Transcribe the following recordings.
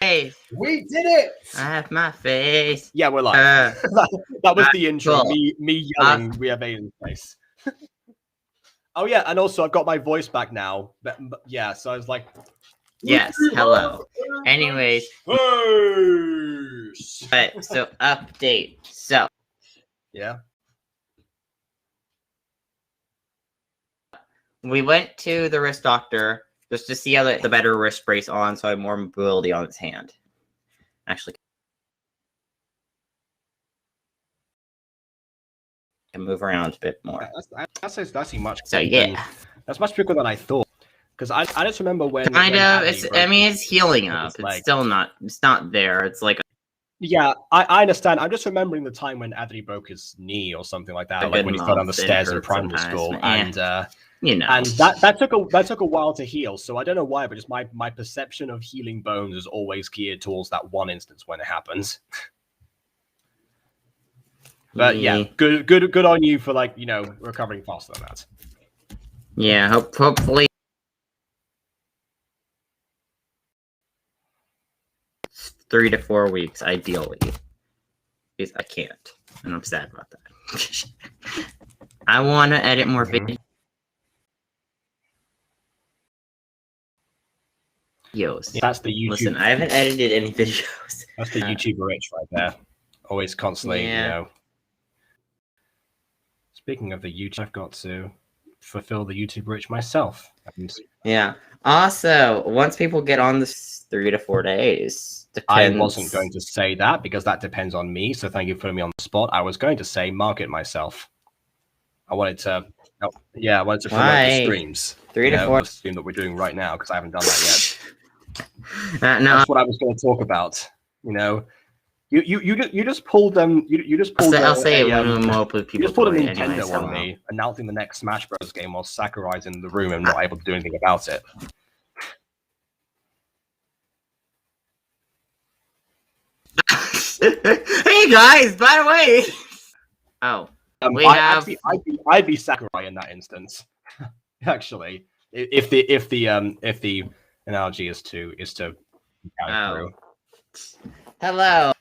face. We did it! I have my face. Yeah, we're live. That was the intro. Cool. Me yelling, we have Aiden's face. Oh yeah, and also I've got my voice back now. But yeah, so I was like, yes, hello. Anyways, but so update. So yeah, we went to the wrist doctor just to see how the better wrist brace on, so I have more mobility on his hand. Actually, can move around a bit more. that's actually much. So yeah, that's much quicker than I thought. Because I just remember when kind of. It's healing up. It's still not. It's not there. It's like. Yeah, I understand. I'm just remembering the time when Anthony broke his knee or something like that, like when he fell down the stairs in primary school, and you know, and that took a while to heal. So I don't know why, but just my perception of healing bones is always geared towards that one instance when it happens. But yeah, good on you for recovering faster than that. Yeah, hopefully. 3 to 4 weeks, ideally. Because I can't, and I'm sad about that. I want to edit more videos. Yeah, that's the YouTube. Listen, I haven't edited any videos. That's the YouTuber itch right there. Always constantly, Speaking of the YouTube, I've got to fulfill the YouTuber itch myself. Yeah. Also, once people get on this 3 to 4 days. Depends. I wasn't going to say that because that depends on me. So thank you for putting me on the spot. I was going to say market myself. I wanted to promote the streams. 3 to 4. The stream that we're doing right now because I haven't done that yet. No, that's what I was going to talk about. You just pulled them. You just pulled. I'll say it when people. You just pulled a Nintendo on me, announcing the next Smash Bros. Game while Sakurai's in the room and not able to do anything about it. Hey guys, by the way. Oh, I'd be Sakurai in that instance. Actually, if the analogy is to carry through. Hello.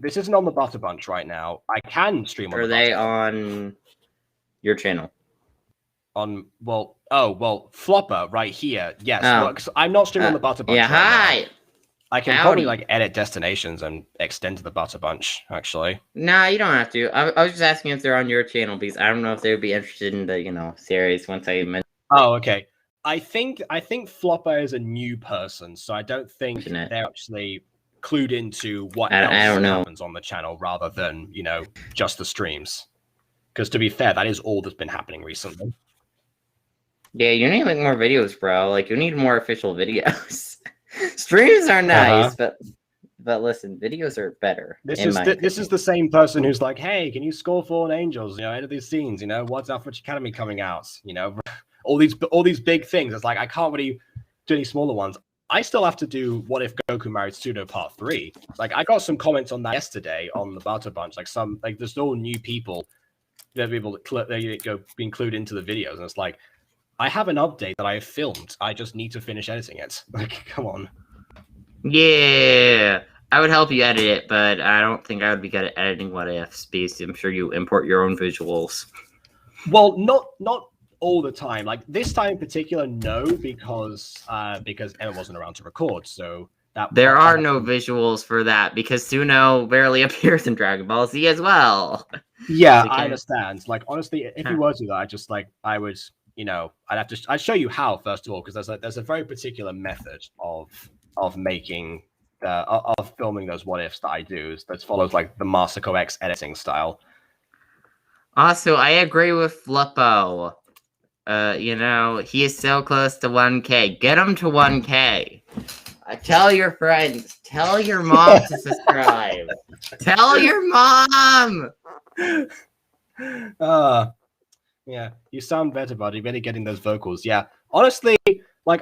This isn't on the Butter Bunch right now. I can stream on. Are they on your channel? Flopper right here. Yes, look, I'm not streaming on the Butter Bunch. Yeah, hi. Now. I can probably edit destinations and extend to the Butter Bunch. Actually, nah, you don't have to. I was just asking if they're on your channel because I don't know if they would be interested in the series once I mention. Oh, okay. I think Flopper is a new person, so I don't think they're actually clued into what else happens on the channel rather than just the streams. Because to be fair, that is all that's been happening recently. Yeah, you need more videos, bro. You need more official videos. Streams are nice, but listen, videos are better. This is the same person who's like, hey, can you score Fallen Angels? Edit these scenes. What's Alpha Academy coming out? All these big things. It's like I can't really do any smaller ones. I still have to do What If Goku Married Pseudo Part 3. I got some comments on that yesterday on the Butter Bunch. There's still new people that be able to be included into the videos, and it's like, I have an update that I have filmed. I just need to finish editing it. Come on. Yeah, I would help you edit it, but I don't think I would be good at editing What Ifs because I'm sure you import your own visuals. Well, not all the time. This time in particular, no, because Emma wasn't around to record. So there are no visuals for that because Suno barely appears in Dragon Ball Z as well. Yeah, I understand. Honestly, if you were to do that, I would. I'd show you how first of all, because there's a very particular method of making of filming those what ifs that I do that follows the Masako X editing style. Also, I agree with Flippo. He is so close to 1K. Get him to 1K. Tell your friends. Tell your mom to subscribe. Tell your mom. Yeah, you sound better, buddy. Better getting those vocals. Yeah, honestly,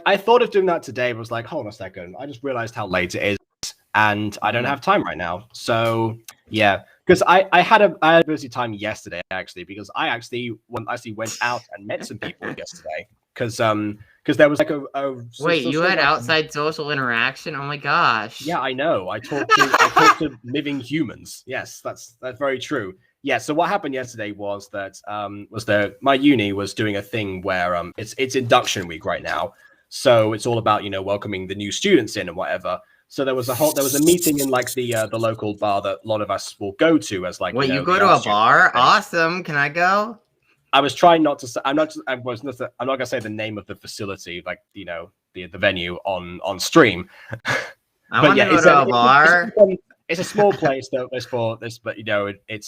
I thought of doing that today, but was like, hold on a second. I just realized how late it is, and I don't have time right now. So yeah, because I had a busy time yesterday actually, because I actually went out and met some people yesterday. Because because there was like Wait, you had like, outside social interaction? Oh my gosh. yeah, I know. I talked to living humans. Yes, that's very true. Yeah. So what happened yesterday was that my uni was doing a thing where it's induction week right now, so it's all about welcoming the new students in and whatever. So there was a meeting in like the local bar that a lot of us will go to as like Wait, you go the to art a students bar? thing. Awesome. Can I go? I was trying not to say. I'm not gonna say the name of the facility, like the venue on stream. I want to go to a bar. It's a small place that is for this, but it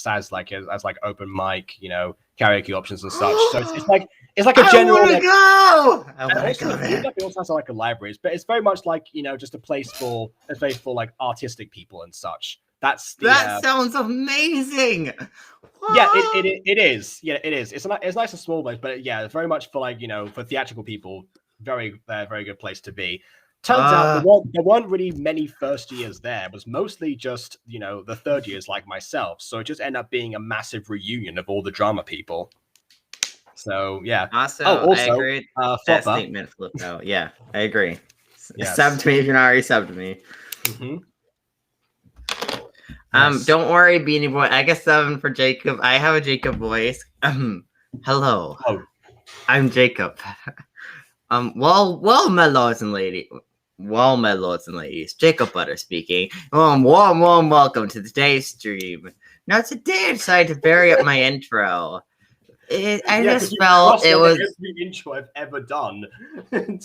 has like open mic, karaoke options and such. So it's like a general. I want to go there. It also has like a library, but it's very much like just a place for like artistic people and such. That sounds amazing. What? Yeah, it is. Yeah, it is. It's nice and small place, but yeah, it's very much for like for theatrical people. Very good place to be. Turns out there weren't really many first years there. It was mostly just the third years like myself. So it just ended up being a massive reunion of all the drama people. So yeah. Also, I agree. That statement flipped out. Yeah, I agree. Yes. Sub to me if you're not already subbed to me. Mm-hmm. Yes. Don't worry, Beanie Boy. I guess 7 for Jacob. I have a Jacob voice. Hello. Oh. I'm Jacob. Well, my lords and ladies. Well, my lords and ladies, Jacob Butter speaking. Warm welcome to today's stream. Now, today I decided to vary up my intro. I just felt it was every intro I've ever done. And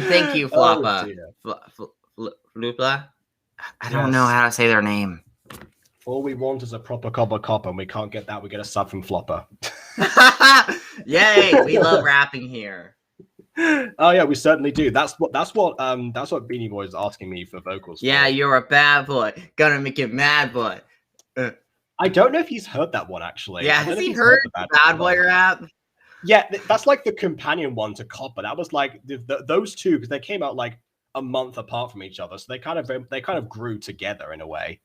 thank you, Floppa. Flupla? I don't know how to say their name. All we want is a proper copper, and we can't get that. We get a sub from Flopper. Yay! We love rapping here. Oh yeah, we certainly do. That's what Beanie Boy is asking me for vocals. Yeah, for. You're a bad boy. Gonna make you mad boy. I don't know if he's heard that one actually. Yeah, has he heard bad boy rap? Yeah, that's like the companion one to Copper. That was like those two because they came out like a month apart from each other, so they kind of grew together in a way.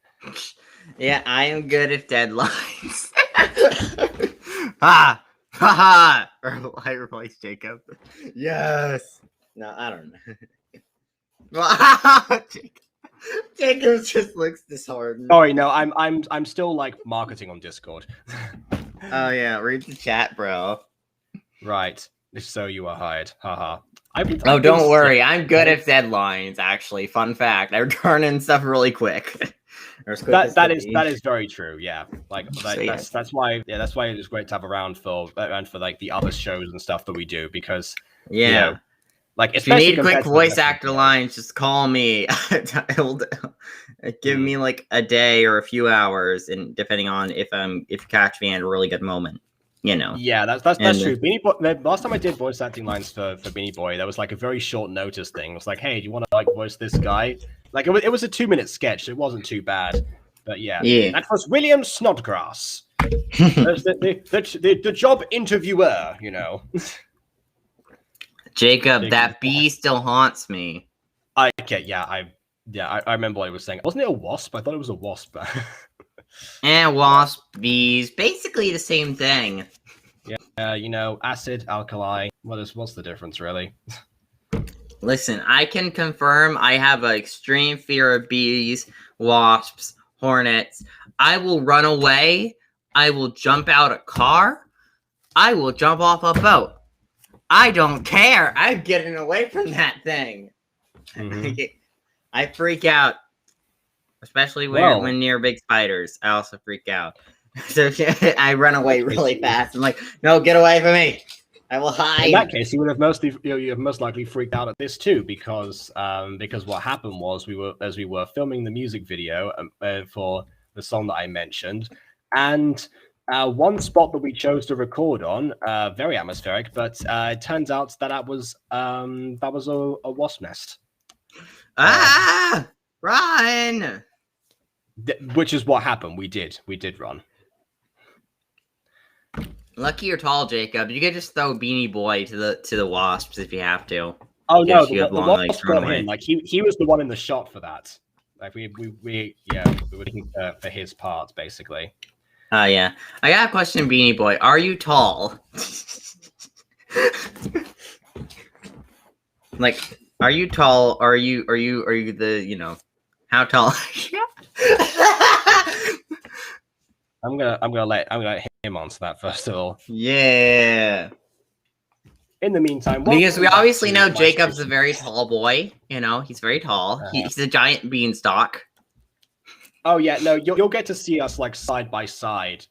Yeah, I am good at deadlines. Ha ha! I replace Jacob. Yes. No, I don't know. Jacob just looks disheartened. Sorry, no, I'm still like marketing on Discord. Oh yeah, read the chat, bro. Right. So you are hired. Haha. Oh, don't worry. I'm good at deadlines, actually. Fun fact. I turn in stuff really quick. That is very true. Yeah. Like that's why it is great to have around for like the other shows and stuff that we do because like if you need quick voice actor lines, just call me. It'll give me like a day or a few hours, and depending on if you catch me at a really good moment. Yeah, that's true. Beanie Boy. The last time I did voice acting lines for Beanie Boy, that was like a very short notice thing. It was like, hey, do you want to like voice this guy? Like it was a 2-minute sketch. So it wasn't too bad, but yeah. That was William Snodgrass, the job interviewer. Jacob, that bee still haunts me. I remember what he was saying. Wasn't it a wasp? I thought it was a wasp. And wasp, bees, basically the same thing. Yeah, acid, alkali. What's the difference, really? Listen, I can confirm I have an extreme fear of bees, wasps, hornets. I will run away. I will jump out a car. I will jump off a boat. I don't care. I'm getting away from that thing. Mm-hmm. I freak out. Especially when near big spiders, I also freak out. So I run away really fast. I'm like, no, get away from me! I will hide. In that case, you have most likely freaked out at this too, because what happened was we were filming the music video for the song that I mentioned, and one spot that we chose to record on, very atmospheric, but it turns out that was a wasp nest. Run! Which is what happened. We did run. Lucky you're tall, Jacob. You could just throw Beanie Boy to the wasps if you have to. Oh no, the wasps got him. Like he was the one in the shot for that. Like we were looking for his part basically. Yeah. I got a question, Beanie Boy. Are you tall? Like, are you tall? Are you the, how tall? I'm gonna let him answer that first of all. Yeah. In the meantime, Because we obviously know Jacob's MyStreet. a very tall boy. He's very tall. He's a giant beanstalk. Oh yeah, no, you'll get to see us like side by side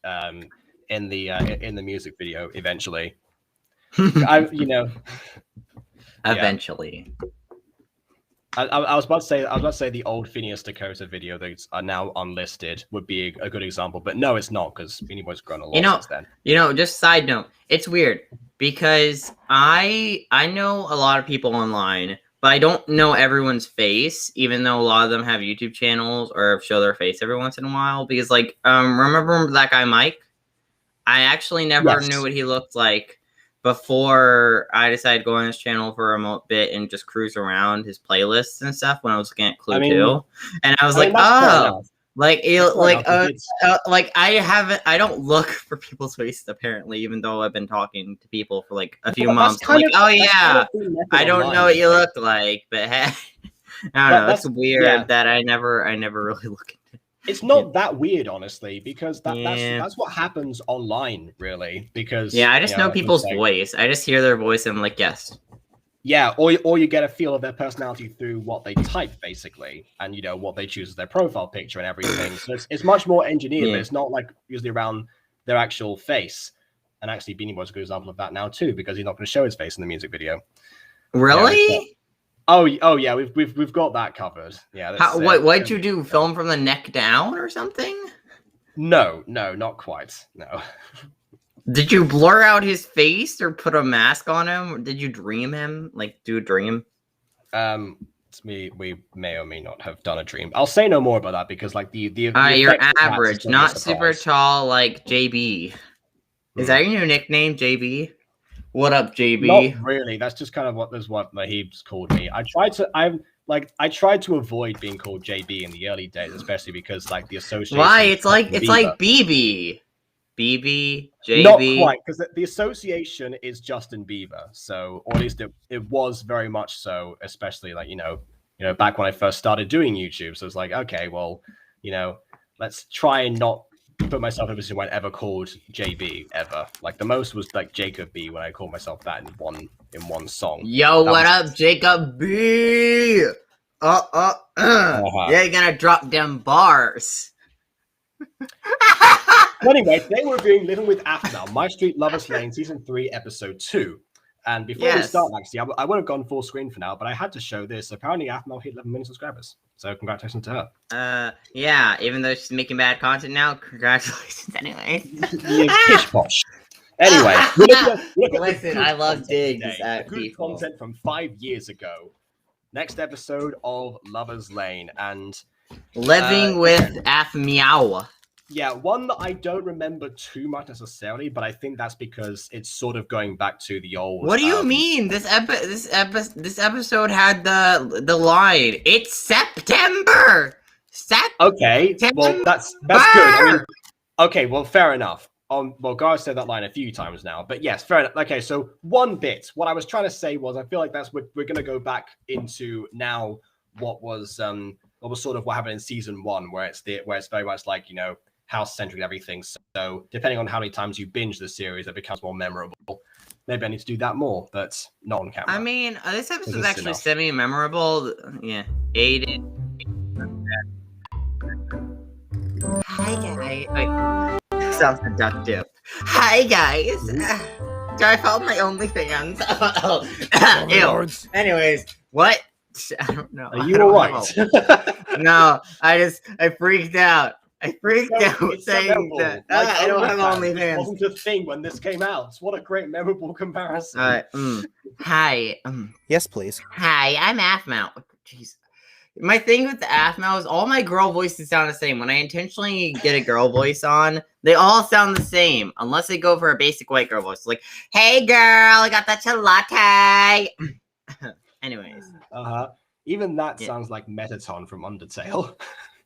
in the music video eventually. Eventually. I was about to say the old Phineas Dakota video that are now unlisted would be a good example, but no, it's not because Beanie Boy's grown a lot since then. Just side note, it's weird because I know a lot of people online, but I don't know everyone's face, even though a lot of them have YouTube channels or show their face every once in a while. Because remember that guy Mike? I actually never knew what he looked like before I decided to go on his channel for a bit and just cruise around his playlists and stuff when I was looking at Clue 2. And I was like, oh, I don't look for people's faces apparently, even though I've been talking to people for like a few months. I'm like, oh yeah, I don't know what you look like, but hey, I don't know. It's weird that I never really look at it. It's not that weird, honestly, because that's what happens online, really. Because I just know people's voice. I just hear their voice and I'm like, yes. Yeah, or you get a feel of their personality through what they type, basically, and what they choose as their profile picture and everything. So it's much more engineered, but it's not like usually around their actual face. And actually, Beanie Boy's a good example of that now too, because he's not going to show his face in the music video. Really? Oh yeah, we've got that covered. Yeah. What'd you do? Film from the neck down or something? No, not quite. No. Did you blur out his face or put a mask on him? Or did you dream him? Like, do a dream? We may or may not have done a dream. I'll say no more about that because, like, the you're average, not super tall like JB. Is that your new nickname, JB? What up, JB? Not really. That's just kind of what he's called me. I tried to avoid being called JB in the early days, especially because like the association. Why? It's like BB. BB, JB. Not quite, because the association is Justin Bieber. So, or at least it was very much so, especially like back when I first started doing YouTube. So it's like, okay, well, let's try and not put myself in a position where I ever called JB ever. Like the most was like Jacob B when I called myself that in one song. Yo, what up, Jacob B? Yeah, you're gonna drop them bars. Anyway, today we're reviewing Living with Aphmau, MyStreet Lovers Lane Season 3, Episode 2. And before we start, actually, I would have gone full screen for now, but I had to show this. Apparently, Aphmau hit 11 million subscribers. So congratulations to her. Yeah, even though she's making bad content now, congratulations anyway. Pish posh. Anyway, listen, I love digs at good people. Content from 5 years ago. Next episode of Lovers Lane and Living with Aphmau. Yeah, one that I don't remember too much necessarily, but I think that's because it's sort of going back to the old. What do you mean? This episode had the line. It's September. Okay, well that's good. I mean, okay, well fair enough. Well, Gareth said that line a few times now, but yes, fair enough. Okay, so one bit. What I was trying to say was, I feel like that's what we're going to go back into now. What was sort of what happened in season 1, where it's very much like house-centric everything. So depending on how many times you binge the series, it becomes more memorable. Maybe I need to do that more, but not on camera. I mean, this episode is actually semi-memorable. Yeah. Aiden. Hi, guys. Sounds seductive. Hi, guys. Do I follow my OnlyFans? Ew. Anyways, what? I don't know. Are you alright? No, I freaked out. I freaked out saying that. I don't have OnlyFans. It wasn't a thing when this came out. What a great memorable comparison. Hi. Yes, please. Hi, I'm Aphmau. Jeez. My thing with the Aphmau is all my girl voices sound the same. When I intentionally get a girl voice on, they all sound the same. Unless they go for a basic white girl voice. Like, hey girl, I got that latte. Anyways. Even that sounds like Metaton from Undertale.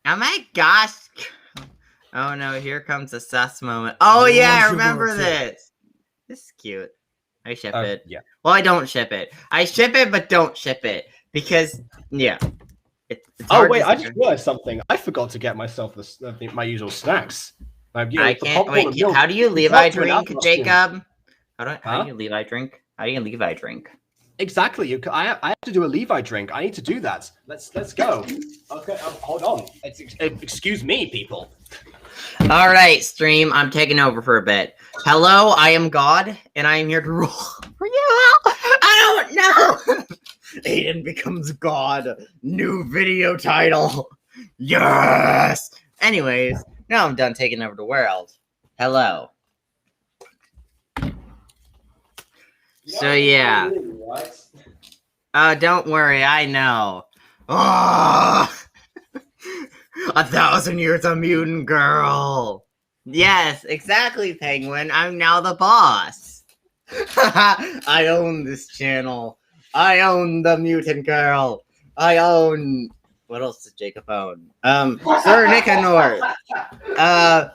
Oh my gosh. Oh no, here comes a sus moment. Oh yeah, I remember this. This is cute. I ship it. Yeah. Well, I don't ship it. I ship it, but don't ship it because yeah. It's Oh wait, I just realized something. I forgot to get myself my usual snacks. I can't wait. How do you Levi drink, Jacob? How do you Levi drink? How do you Levi drink? Exactly. I have to do a Levi drink. I need to do that. Let's go. Okay, hold on. Excuse me, people. All right, stream. I'm taking over for a bit. Hello, I am God, and I am here to rule for you. I don't know. Aiden becomes God. New video title. Yes. Anyways, now I'm done taking over the world. Hello. So yeah. Don't worry, I know. Oh! 1,000 years of mutant girl. Yes, exactly, Penguin. I'm now the boss. I own this channel. I own the mutant girl. I own. What else does Jacob own? Sir Nicanor.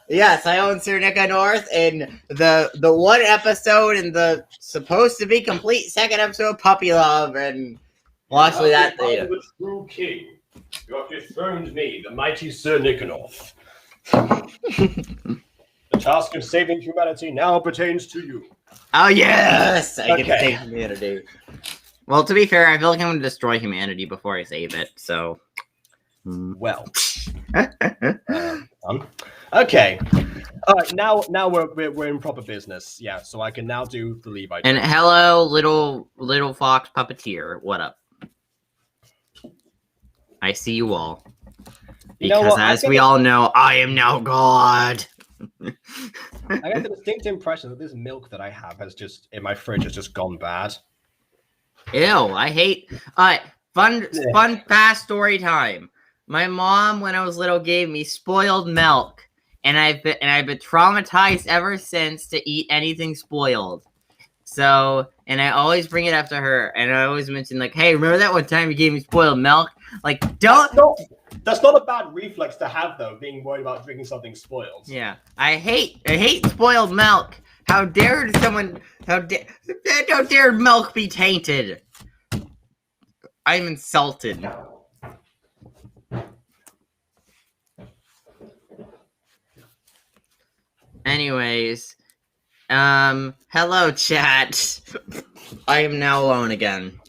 Yes, I own Sir Nicanor in the one episode in the supposed to be complete second episode of Puppy Love, and well, actually that thing. The true king. You have dethroned me, the mighty Sir Nicanor. The task of saving humanity now pertains to you. Oh yes, I get to save humanity. Well, to be fair, I feel like I'm going to destroy humanity before I save it. So, well, okay. All right, now we're in proper business. Yeah, so I can now do the Levi. And hello, little fox puppeteer. What up? I see you all. Because as we all know, I am now God. I get the distinct impression that this milk that I have has just in my fridge has just gone bad. Ew, I hate. Fun fast story time. My mom, when I was little, gave me spoiled milk, and I've been traumatized ever since to eat anything spoiled. So, and I always bring it up to her, and I always mention like, "Hey, remember that one time you gave me spoiled milk?" Like, don't. That's not a bad reflex to have, though, being worried about drinking something spoiled. Yeah, I hate spoiled milk. How dare someone? How dare milk be tainted? I'm insulted. Anyways, hello chat. I am now alone again.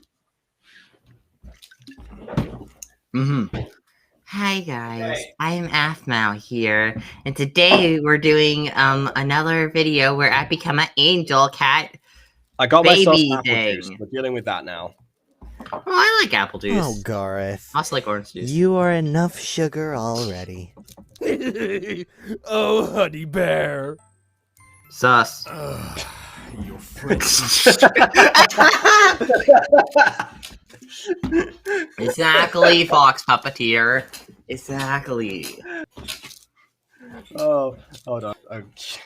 Hi guys, hey. I am Aphmau here, and today we're doing another video where I become an angel cat. I got myself apple juice. We're dealing with that now. Oh, I like apple juice. Oh, Gareth. I also like orange juice. You are enough sugar already. Oh, honey bear. Sus. Your friend. Exactly, fox puppeteer. Exactly. Oh, hold on. Okay.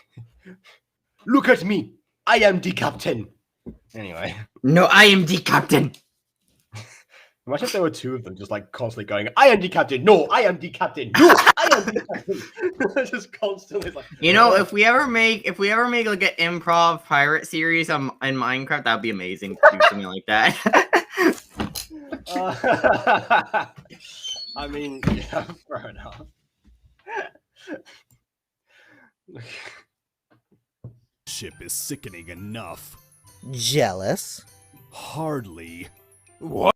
Look at me. I am the captain. Anyway. No, I am the captain. Imagine if there were two of them just like constantly going, I am the captain. No, I am the captain. No, I am the captain. Just constantly like. You know, if we ever make like an improv pirate series in Minecraft, that'd be amazing to do something like that. I mean, yeah, fair enough. Ship is sickening enough. Jealous? Hardly. What?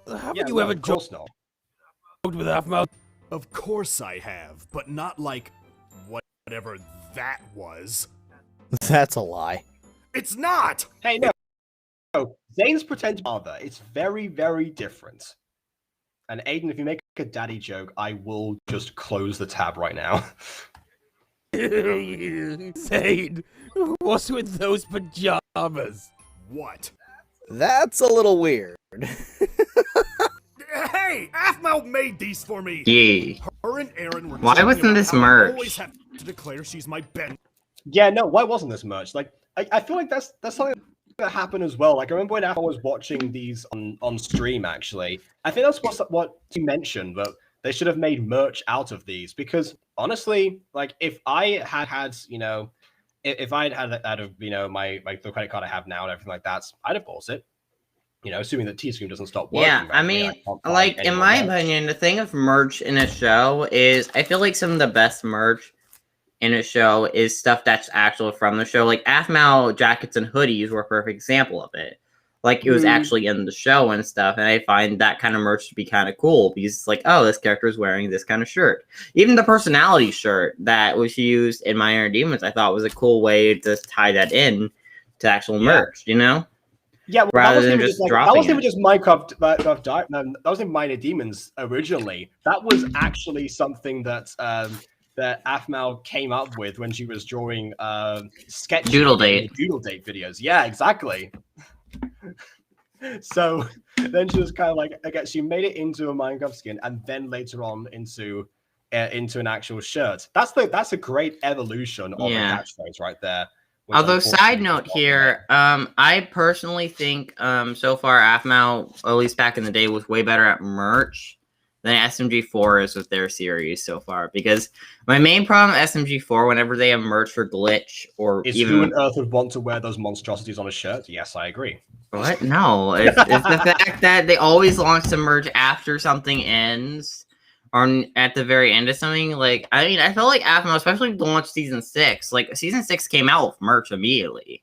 Haven't you ever joked with Aphmau? Of course I have, but not like whatever that was. That's a lie. It's not! Hey, no. Zane's pretend father. It's very, very different. And Aiden, if you make a daddy joke, I will just close the tab right now. Zane, what's with those pajamas? What? That's a little weird. Hey, Aphmau made these for me. Yeah. Her and Aaron were. Why wasn't this merch? I always have to declare she's my Ben. Yeah, no. Why wasn't this merch? Like, I feel like that's something that happened as well. Like, I remember when Aphmau was watching these on stream. Actually, I think that's what he mentioned, that they should have made merch out of these, because honestly, like if I had if I had out of my the credit card I have now and everything like that, I'd have bought it. Assuming that T-Stream doesn't stop Yeah, working. I But mean, can't buy like any in more my merch. opinion, the thing of merch in a show is I feel like some of the best merch in a show is stuff that's actual from the show. Like Aphmau jackets and hoodies were a perfect example of it. Like it was actually in the show and stuff, and I find that kind of merch to be kind of cool because it's like, oh, this character is wearing this kind of shirt. Even the personality shirt that was used in My Inner Demons, I thought was a cool way to tie that in to actual merch. Yeah, well, rather that than wasn't just that dropping wasn't even it. just Minecraft. That wasn't Minor Demons originally. That was actually something that that Aphmau came up with when she was drawing sketches Doodle in the date. Doodle Date videos. Yeah, exactly. So then she was kind of like, again, she made it into a Minecraft skin, and then later on into an actual shirt. That's a great evolution of a catchphrase right there. Although, side note here, I personally think so far Aphmau, at least back in the day, was way better at merch than SMG4 is with their series so far. Because my main problem with SMG4, whenever they have merch for Glitch or is even who on earth would want to wear those monstrosities on a shirt? Yes, I agree. what? No, it's the fact that they always launch the merch after something ends. Or at the very end of something, like I mean, I felt like Aphmau, especially launch season 6. Like season 6 came out with merch immediately,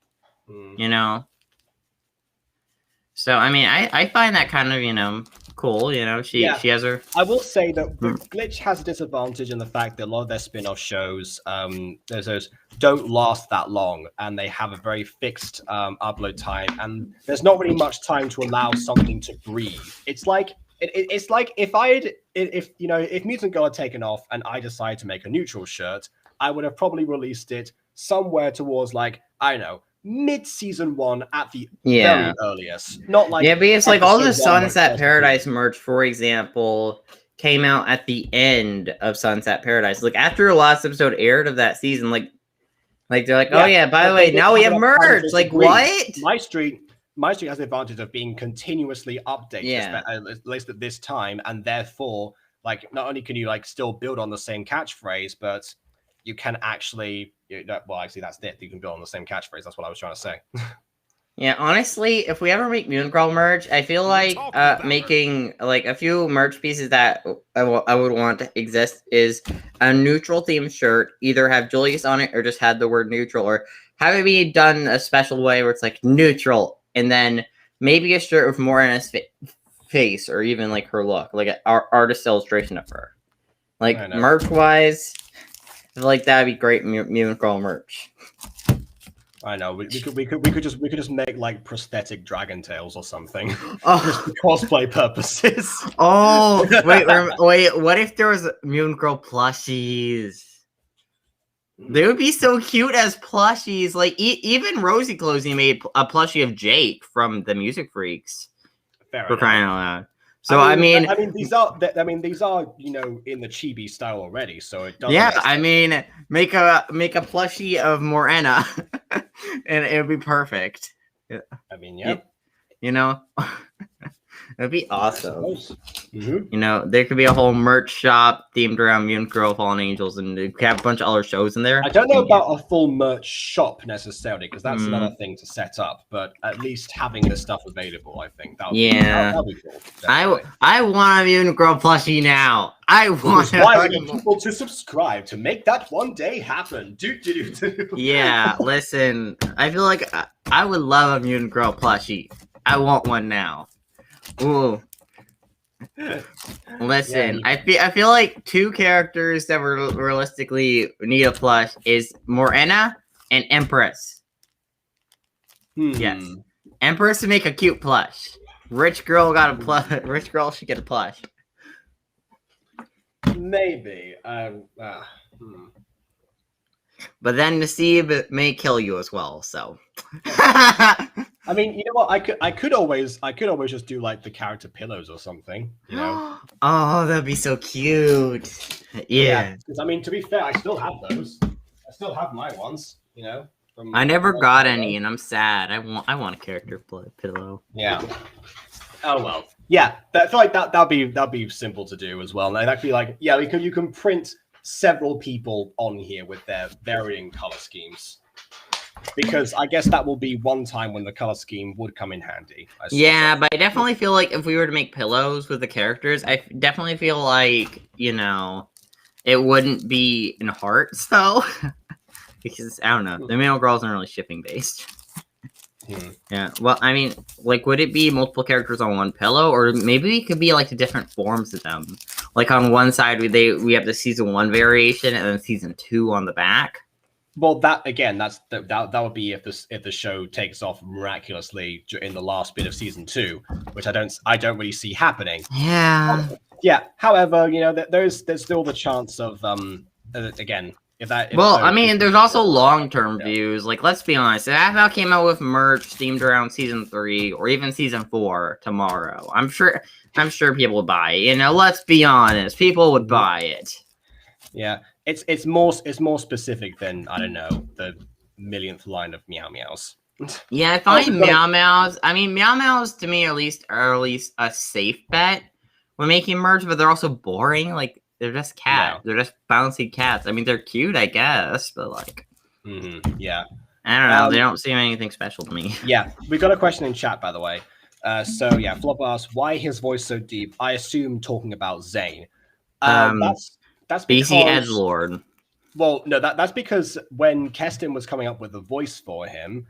So I mean, I find that kind of cool. She has her. I will say that Glitch has a disadvantage in the fact that a lot of their spin-off shows, those don't last that long, and they have a very fixed upload time, and there's not really much time to allow something to breathe. It's like it's like if Mutant Girl had taken off and I decided to make a neutral shirt, I would have probably released it somewhere towards like, I don't know, mid-season 1 at the very earliest. Not like because like all the Sunset Paradise merch, for example, came out at the end of Sunset Paradise. Like after the last episode aired of that season, like they're like, oh yeah, by the way, now we have merch. Like what? MyStreet has the advantage of being continuously updated, at least at this time, and therefore, like, not only can you like still build on the same catchphrase, but you can actually, well, actually, that's it. You can build on the same catchphrase. That's what I was trying to say. Yeah, honestly, if we ever make Mutant Girl merch, I feel like making like a few merch pieces that I would want to exist is a neutral themed shirt, either have Julius on it or just have the word neutral, or have it be done a special way where it's like neutral, and then maybe a shirt with more in his face or even like her look, like an artist illustration of her. Like merch wise, I feel like that'd be great Mutant Girl merch. I know we could just make like prosthetic dragon tails or something, just for cosplay purposes. Oh wait! What if there was Mutant Girl plushies? They would be so cute as plushies. Like even Rosie Closey made a plushie of Jake from the Music Freaks. For crying out loud! So I mean, these are in the chibi style already. So it doesn't. Yeah, I mean, make a plushie of Morena, and it would be perfect. I mean, yeah, it'd be awesome. There could be a whole merch shop themed around Mutant Girl, Fallen Angels, and have a bunch of other shows in there. I don't know about a full merch shop necessarily, because that's another thing to set up. But at least having this stuff available, I think that'll be cool. I want a Mutant Girl plushie now. I want. Why we need people to subscribe to make that one day happen. Yeah, listen. I feel like I would love a Mutant Girl plushie. I want one now. Ooh. Listen, I feel like two characters that realistically need a plush is Morena and Empress. Yes, Empress to make a cute plush. Rich girl got a plush. Rich girl should get a plush. Maybe. But then Nasib may kill you as well. So. I mean, you know what? I could always just do like the character pillows or something. Oh, that'd be so cute. Yeah. Because I mean, to be fair, I still have those. I still have my ones. I never got any, and I'm sad. I want a character pillow. Yeah. Oh well. Yeah. I feel like that'd be simple to do as well. And that'd be like, you can print several people on here with their varying color schemes. Because I guess that will be one time when the color scheme would come in handy. Yeah, but I definitely feel like if we were to make pillows with the characters, I definitely feel like, it wouldn't be in hearts, though. Because, I don't know, the male girls aren't really shipping based. Yeah, well, I mean, like, would it be multiple characters on one pillow? Or maybe it could be, like, the different forms of them. Like, on one side, we have the Season 1 variation, and then Season 2 on the back. Well, that again, that would be if the show takes off miraculously in the last bit of Season 2, which I don't really see happening. Yeah. Yeah. However, there's still the chance of again. I mean, there's also long-term views. Like, let's be honest. If Aphmau came out with merch themed around Season 3 or even Season 4 tomorrow, I'm sure people would buy it. Let's be honest. People would buy it. Yeah, it's more specific than, I don't know, the millionth line of Meow Meows. Yeah, I find Meow Meows. I mean, Meow Meows to me are at least a safe bet when making merch, but they're also boring. Like, they're just cats. Yeah. They're just bouncy cats. I mean, they're cute, I guess, but like, yeah, I don't know. They don't seem anything special to me. Yeah, we got a question in chat, by the way. So yeah, Flop asks, why his voice so deep? I assume talking about Zane. That's because BC Edgelord. Well, no, that's because when Keston was coming up with a voice for him,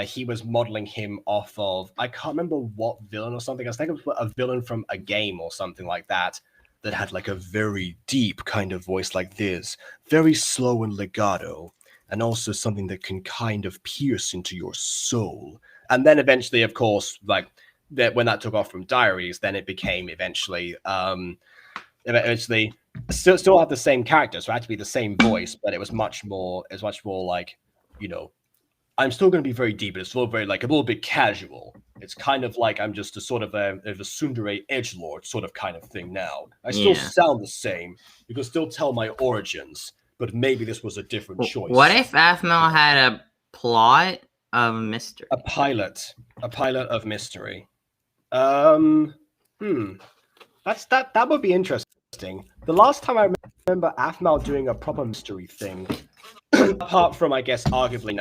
he was modeling him off of, I can't remember what villain or something. I think it was a villain from a game or something like that had like a very deep kind of voice like this, very slow and legato, and also something that can kind of pierce into your soul. And then eventually, of course, like when that took off from Diaries, then it became eventually still had the same character, so it had to be the same voice, but it was much more like, I'm still going to be very deep, but it's still very, like, a little bit casual. It's kind of like I'm just a sort of a tsundere edgelord sort of kind of thing now. I still sound the same. You can still tell my origins, but maybe this was a different choice. What if Aphmau had a plot of mystery? A pilot of mystery. That would be interesting. The last time I remember Aphmau doing a proper mystery thing, apart from, I guess, arguably,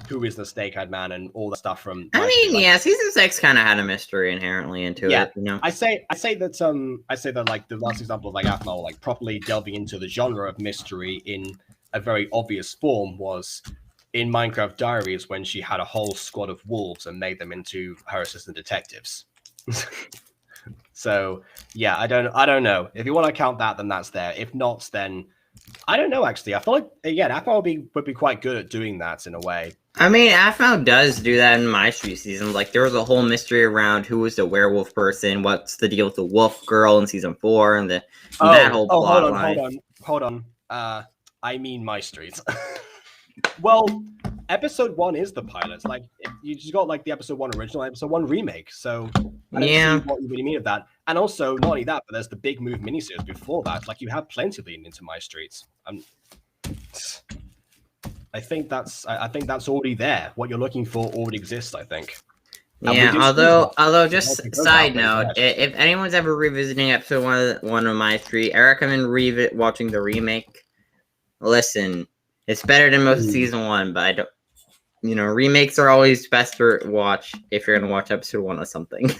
who is the snake-eyed man and all the stuff from. Season 6 kind of had a mystery inherently into it. I say that like the last example of like Aphmau like properly delving into the genre of mystery in a very obvious form was in Minecraft Diaries when she had a whole squad of wolves and made them into her assistant detectives. So yeah, I don't know. If you want to count that, then that's there. If not, then I don't know. Actually, I feel like Aphmau would be quite good at doing that in a way. I mean, Aphmau does do that in MyStreet season. Like, there was a whole mystery around who was the werewolf person, what's the deal with the wolf girl in season 4, and that whole plot line. Hold on. I mean MyStreet. Well, episode 1 is the pilot. Like, you just got like the episode 1 original, episode 1 remake. So I don't see what you really mean of that. And also, not only that, but there's the Big Move miniseries before that. Like, you have plenty leading into MyStreet. I think that's already there. What you're looking for already exists, I think. Yeah, although just side note, if anyone's ever revisiting episode 1 of MyStreet, I recommend watching the remake. Listen, it's better than most of season 1, but I don't. Remakes are always best to watch if you're gonna watch episode 1 of something.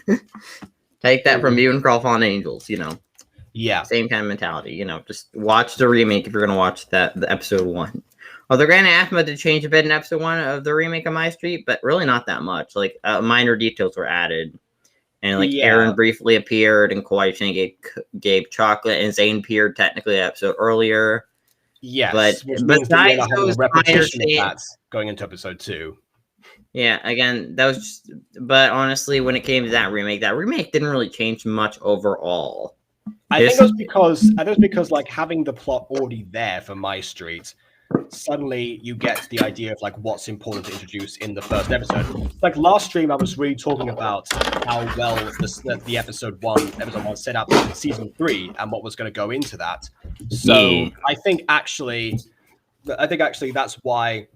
Take that from you and Crawl Fallen Angels. Yeah, same kind of mentality. Just watch the remake if you're gonna watch the episode 1. Although granted, Aphmau did change a bit in episode 1 of the remake of MyStreet, but really not that much. Like, minor details were added. And, Aaron briefly appeared, and Kawaii Chan gave chocolate, and Zane appeared technically an episode earlier. Yes, but besides those repetition of that going into episode 2. Yeah, again, that was just... But honestly, when it came to that remake didn't really change much overall. I think it was because, like, having the plot already there for MyStreet, suddenly you get the idea of like what's important to introduce in the first episode. Like last stream, I was really talking about how well the episode one set up season 3 and what was going to go into that. So I think actually that's why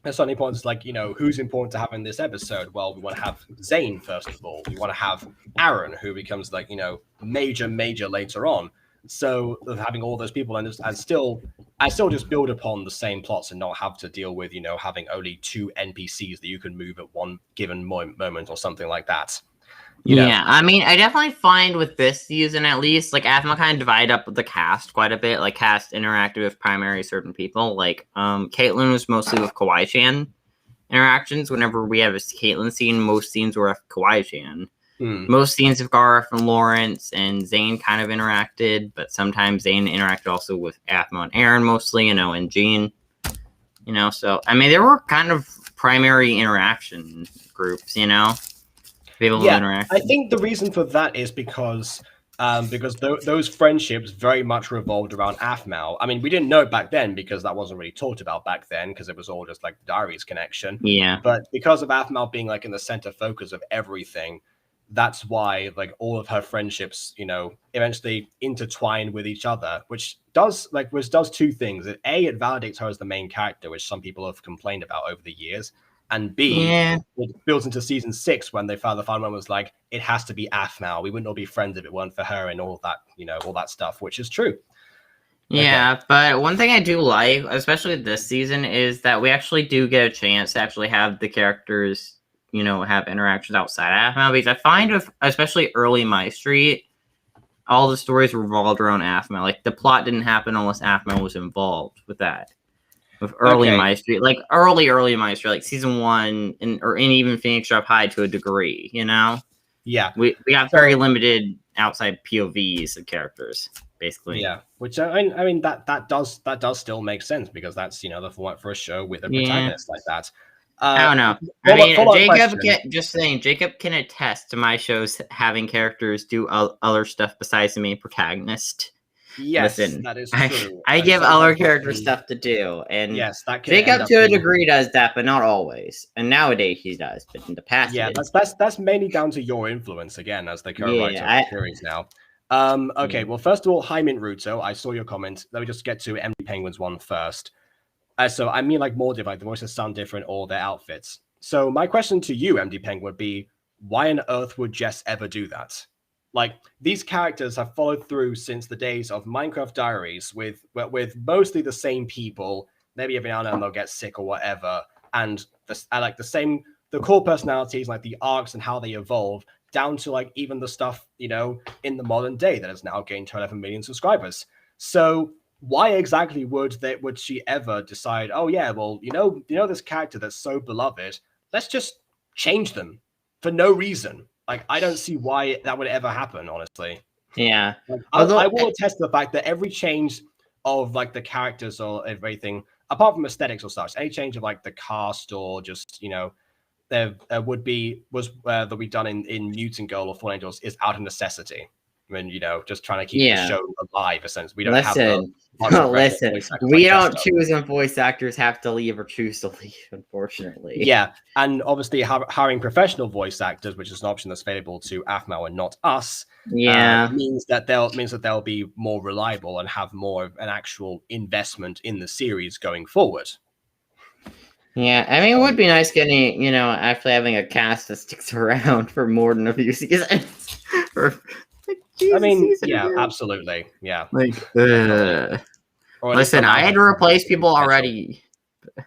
it's certainly important. It's like, who's important to have in this episode? Well, we want to have Zane first of all. We want to have Aaron, who becomes like, major later on. So of having all those people and still just build upon the same plots and not have to deal with having only 2 NPCs that you can move at one given moment or something like that. Yeah, I mean, I definitely find with this season at least, like Aphmau kind of divide up the cast quite a bit. Like cast interacted with primary certain people. Like Caitlyn was mostly with Kawaii-chan interactions. Whenever we have a Caitlyn scene, most scenes were with Kawaii-chan. Most scenes of Garth and Lawrence and Zane kind of interacted, but sometimes Zane interacted also with Aphmau and Aaron mostly, and Jean. So I mean, there were kind of primary interaction groups, people who interact. I think the reason for that is because those friendships very much revolved around Aphmau. I mean, we didn't know it back then because that wasn't really talked about back then because it was all just like the Diaries connection. Yeah. But because of Aphmau being like in the center focus of everything, that's why like all of her friendships, eventually intertwine with each other, which does 2 things. It validates her as the main character, which some people have complained about over the years. And B, it builds into season 6 when the final one was like, it has to be Aphmau. We wouldn't all be friends if it weren't for her and all that, all that stuff, which is true. Yeah, okay. But one thing I do like, especially this season, is that we actually do get a chance to actually have the characters, have interactions outside of Aphmau. Because I find with, especially early MyStreet, all the stories revolved around Aphmau. Like, the plot didn't happen unless Aphmau was involved with that. With early MyStreet, like early MyStreet, like season 1, and even Phoenix Drop High to a degree, Yeah, we have very limited outside POVs of characters, basically. Yeah, which I mean that does still make sense because that's the format for a show with a protagonist like that. I don't know. I mean, Jacob can attest to my shows having characters do other stuff besides the main protagonist. Yes, listen, that is true. I give other characters stuff to do, and yes, that can Jacob to a degree does that, but not always. And nowadays he does, but in the past, yeah, that's mainly down to your influence again as the co-writer of the series now. Okay, well, first of all, hi Mint Ruto, I saw your comment. Let me just get to MD Penguin's one first. So I mean, like more like the voices sound different or their outfits. So my question to you, MD Penguin, would be, why on earth would Jess ever do that? Like, these characters have followed through since the days of Minecraft Diaries with mostly the same people. Maybe every now and then they'll get sick or whatever. And the core personalities, like the arcs and how they evolve, down to like even the stuff, in the modern day that has now gained 11 million subscribers. So why exactly would she ever decide, oh yeah, well, this character that's so beloved, let's just change them for no reason? Like, I don't see why that would ever happen, honestly. Yeah. I will attest to the fact that every change of like the characters or everything, apart from aesthetics or such, any change of like the cast or just, there that we done in Mutant Girl or Fallen Angels is out of necessity. I mean, just trying to keep the show alive, essentially. We don't listen, we don't choose when voice actors have to leave or choose to leave, unfortunately. Yeah, and obviously hiring professional voice actors, which is an option that's available to Aphmau and not us, means that they'll be more reliable and have more of an actual investment in the series going forward. Yeah, I mean, it would be nice getting, actually having a cast that sticks around for more than a few seasons. Absolutely. Yeah. Like, listen, I had to replace people already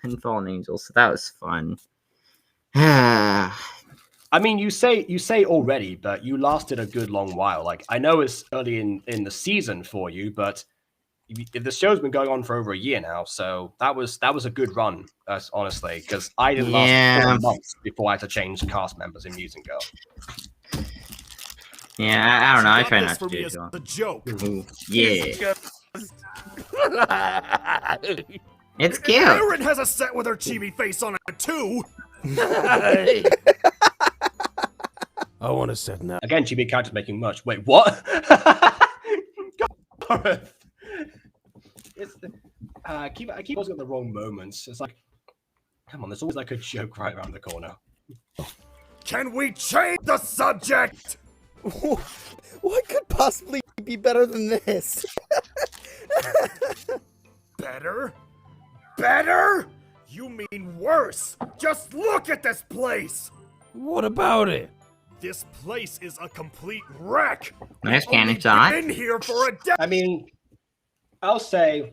in Fallen Angels, so that was fun. I mean, you say already, but you lasted a good long while. Like, I know it's early in the season for you, but the show's been going on for over a year now, so that was a good run, honestly, because I didn't last 4 months before I had to change cast members in Mutant Girl. Yeah, I don't know. I try not to do it. The joke. Yeah. It's cute. Aaron has a set with her chibi face on it too. I want to set now. Again, chibi characters making much. Wait, what? I keep always got the wrong moments. It's like, come on, there's always like a joke right around the corner. Can we change the subject? What could possibly be better than this? Better? Better? You mean worse? Just look at this place! What about it? This place is a complete wreck. Nice We've only cannon shot. been here for a day. I mean, I'll say,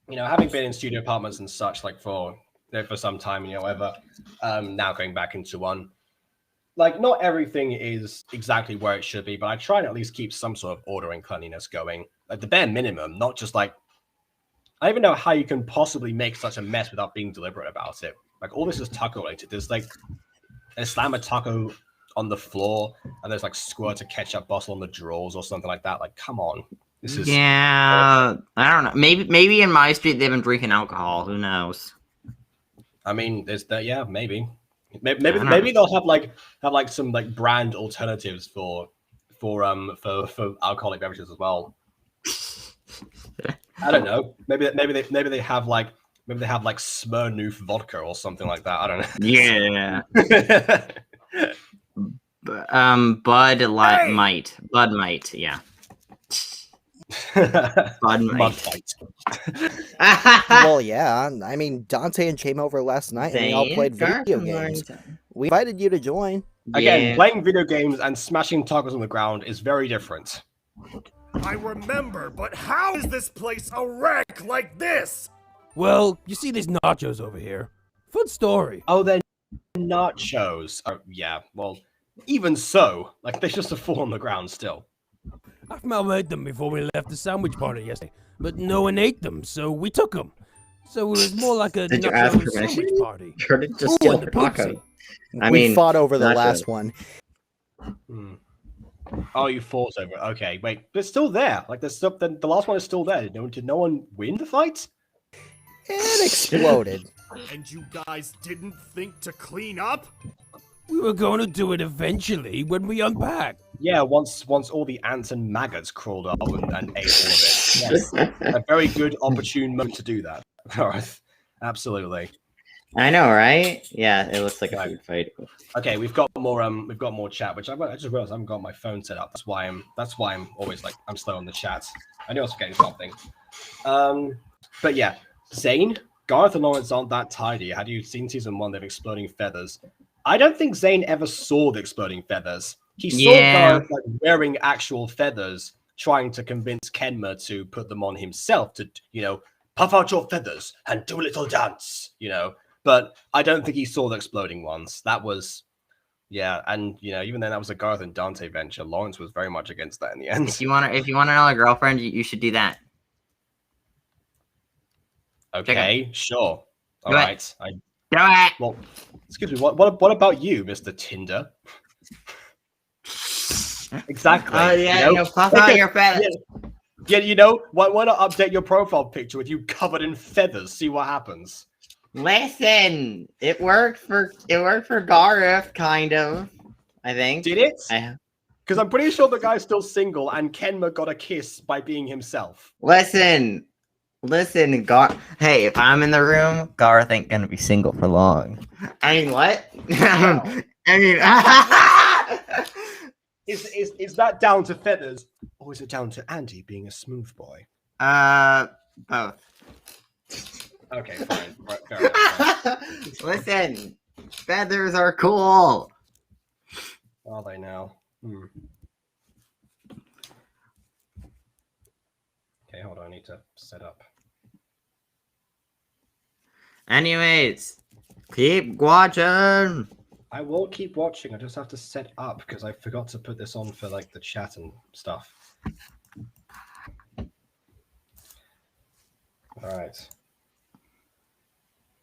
having been in studio apartments and such, like for some time, whatever, now going back into one, like not everything is exactly where it should be, but I try and at least keep some sort of order and cleanliness going, like the bare minimum, not just like, I don't even know how you can possibly make such a mess without being deliberate about it. Like all this is taco related. There's like a slam a taco on the floor, and there's like squirt a ketchup bottle on the drawers or something like that. Like, come on. This is I don't know. Maybe in MyStreet they've been drinking alcohol. Who knows? I mean, there's that. Yeah, maybe they'll have some like brand alternatives for alcoholic beverages as well. I don't know. Maybe they have like Smirnoff vodka or something like that. I don't know. Yeah. Bud might. Yeah. Bud Mud might. fight. Well, yeah. I mean, Dante and came over last night, and we all played video games. We invited you to join. Again, playing video games and smashing tacos on the ground is very different. I remember, but how is this place a wreck like this? Well, you see these nachos over here. Fun story. Oh, they're nachos. Yeah, well, even so, like they're just a fall on the ground still. Aphmau made them before we left the sandwich party yesterday, but no one ate them, so we took them. So it was more like a Did you ask nacho permission? sandwich party. Sure to just Ooh, steal and the the taco. poopsie. We fought over the not last sure. one. Oh, you fought over. Okay, wait, but it's still there. Like there's still the last one is still there. Did no one win the fight? It exploded. And you guys didn't think to clean up? We were going to do it eventually when we unpack. Yeah, once all the ants and maggots crawled up and ate all of it. Yes, a very good opportune moment to do that. Gareth, absolutely. I know, right? Yeah, it looks like a food fight. Okay, we've got more chat, which I just realized I haven't got my phone set up. That's why I'm always like I'm slow on the chat. I knew I was forgetting something. But yeah, Zane, Gareth and Lawrence aren't that tidy. Had you seen season 1, they've exploding feathers. I don't think Zane ever saw the exploding feathers. He saw Gareth like wearing actual feathers, trying to convince Kenma to put them on himself to, puff out your feathers and do a little dance, But I don't think he saw the exploding ones. That was, and even then that was a Gareth and Dante venture. Lawrence was very much against that in the end. If you want to know a girlfriend, you should do that. Okay, sure. All Do it. right. Do it. Well, excuse me. What about you, Mr. Tinder? Exactly. Oh yeah, puff out your feathers. Yeah, why not update your profile picture with you covered in feathers? See what happens. Listen, it worked for Gareth, kind of. I think. Did it? Because I'm pretty sure the guy's still single, and Kenma got a kiss by being himself. Listen, Hey, if I'm in the room, Gareth ain't gonna be single for long. I mean, what? Is that down to feathers, or is it down to Andy being a smooth boy? Both. Okay, fine. Right, fair enough. Listen, feathers are cool. Are they now? Okay, hold on. I need to set up. Anyways, keep watching. I will keep watching. I just have to set up because I forgot to put this on for like the chat and stuff. All right.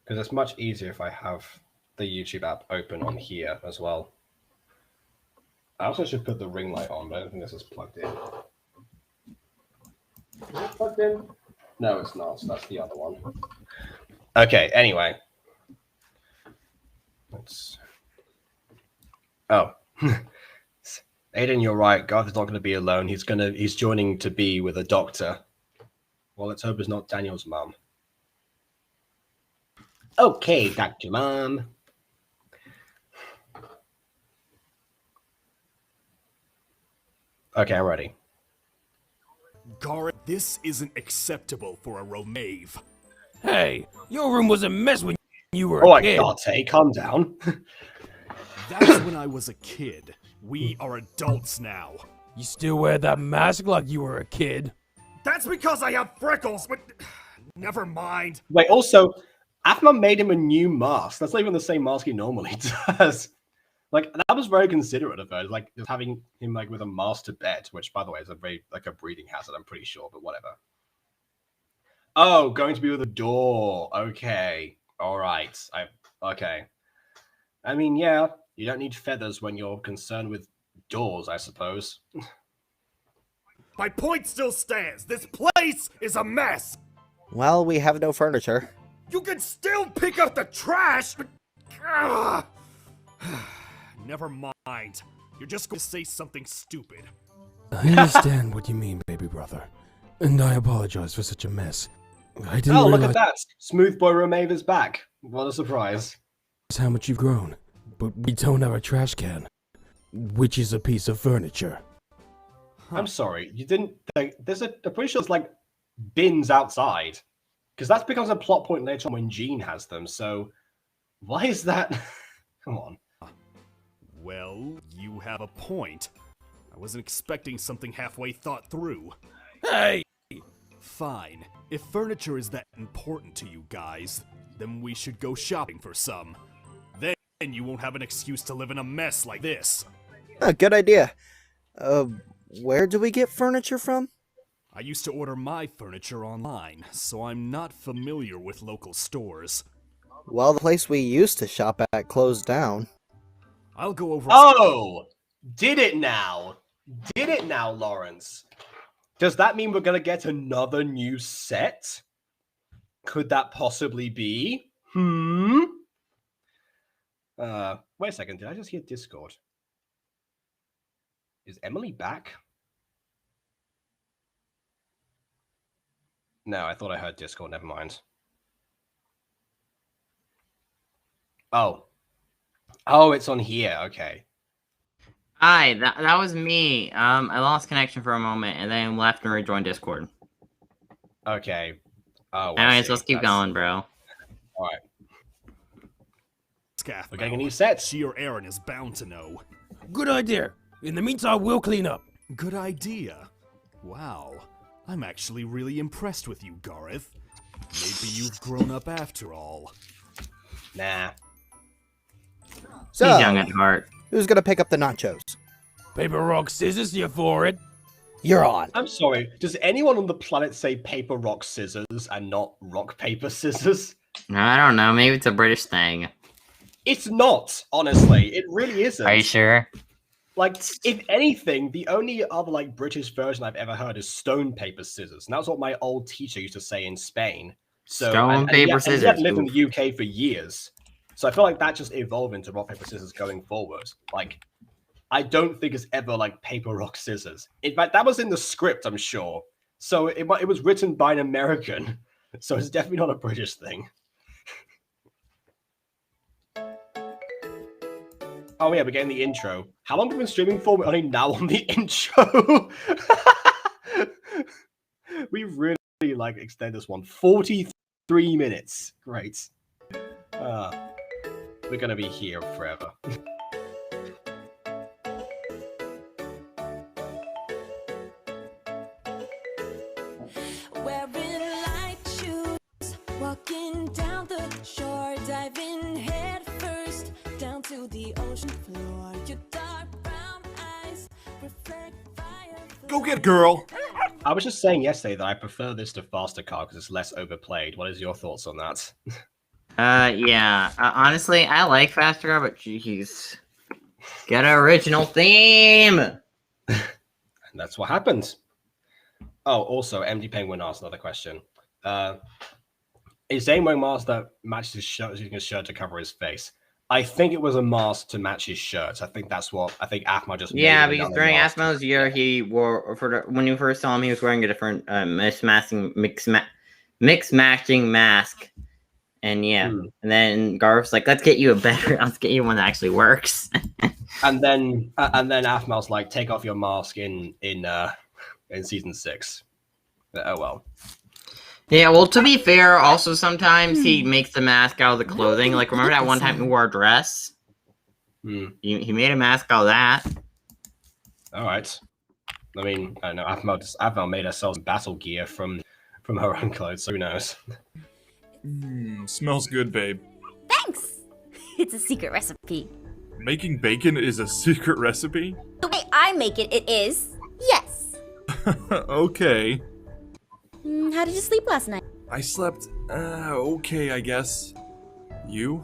Because it's much easier if I have the YouTube app open on here as well. I also should put the ring light on, but I don't think this is plugged in. Is it plugged in? No, it's not. So that's the other one. Okay, anyway. Let's... Oh. Aiden, you're right. Garth is not going to be alone. He's joining to be with a doctor. Well, let's hope it's not Daniel's mum. Okay, Dr. Mom. Okay, I'm ready. Gareth, this isn't acceptable for a Romave. Hey, your room was a mess when you were All a right, kid. Dante, calm down. That's when I was a kid. We are adults now. You still wear that mask like you were a kid? That's because I have freckles, but never mind. Wait, also, Aphmau made him a new mask. That's not even the same mask he normally does. Like, that was very considerate of her. Like, just having him, like, with a mask to bed, which, by the way, is a very, like, a breeding hazard, I'm pretty sure, but whatever. Oh, going to be with a door. Okay. All right. Okay. I mean, yeah, you don't need feathers when you're concerned with doors, I suppose. My point still stands. This place is a mess. Well, we have no furniture. You can still pick up the trash, but... Never mind. You're just going to say something stupid. I understand what you mean, baby brother. And I apologize for such a mess. I didn't look realize at that! Smooth Boy Romave is back. What a surprise. how much you've grown. But we don't have a trash can, which is a piece of furniture. I'm sorry, you didn't... I'm pretty sure it's like bins outside. Because that becomes a plot point later on when Jean has them, so... Why is that... Come on. Well, you have a point. I wasn't expecting something halfway thought through. Hey! Fine. If furniture is that important to you guys, then we should go shopping for some. Then you won't have an excuse to live in a mess like this. Good idea. Where do we get furniture from? I used to order my furniture online, so I'm not familiar with local stores. Well, the place we used to shop at closed down. I'll go over... Oh! Did it now? Did it now, Lawrence? Does that mean we're going to get another new set? Could that possibly be? Wait a second. Did I just hear Discord? Is Emily back? No, I thought I heard Discord. Never mind. Oh. Oh, it's on here. Okay. Hi, that was me. I lost connection for a moment and then left and rejoined Discord. Okay. Oh, anyways, let's keep going, bro. All right. Scaff. We're getting a new set. She or Aaron is bound to know. Good idea. In the meantime, we'll clean up. Good idea. Wow. I'm actually really impressed with you, Gareth. Maybe you've grown up after all. Nah. So, He's young at heart. who's gonna pick up the nachos? Paper, rock, scissors, you for it? You're on. I'm sorry. Does anyone on the planet say paper, rock, scissors and not rock, paper, scissors? I don't know. Maybe it's a British thing. It's not, honestly. It really isn't. Are you sure? Like, if anything, the only other, like, British version I've ever heard is stone, paper, scissors. And that's what my old teacher used to say in Spain. So, Stone, paper, scissors. He had lived in the UK for years. So I feel like that just evolved into rock, paper, scissors going forward. Like, I don't think it's ever, like, paper, rock, scissors. In fact, that was in the script, I'm sure. So it was written by an American. So it's definitely not a British thing. Oh yeah, we're getting the intro. How long have we been streaming for? We're only now on the intro. We really like extend this one. 43 minutes. Great. We're gonna be here forever. Wearing light shoes, walking down the shore, diving head first down to the ocean floor. Your dark brown eyes reflect fire. Go get girl! I was just saying yesterday that I prefer this to Faster Car because it's less overplayed. What is your thoughts on that? Yeah. Honestly, I like Faster Car, but jeez. Get an original theme! And that's what happened. Oh, also, MD Penguin asked another question. Is Zane wearing a mask that matches his shirt, using his shirt to cover his face? I think it was a mask to match his shirt. I think that's what Aphmau just made. Yeah, because during Aphmau's year, he wore when you first saw him, he was wearing a different mix matching mask, and yeah, and then Garth's like, let's get you one that actually works. and then Aphmau's like, take off your mask in season 6. Oh well. Yeah, well, to be fair, also sometimes he makes the mask out of the clothing. Like, remember that one time he wore a dress? He made a mask out of that. All right. I mean, I know Aphmau made herself some battle gear from her own clothes, so who knows? Smells good, babe. Thanks! It's a secret recipe. Making bacon is a secret recipe? The way I make it, it is. Yes. Okay. How did you sleep last night? I slept, okay, I guess. You?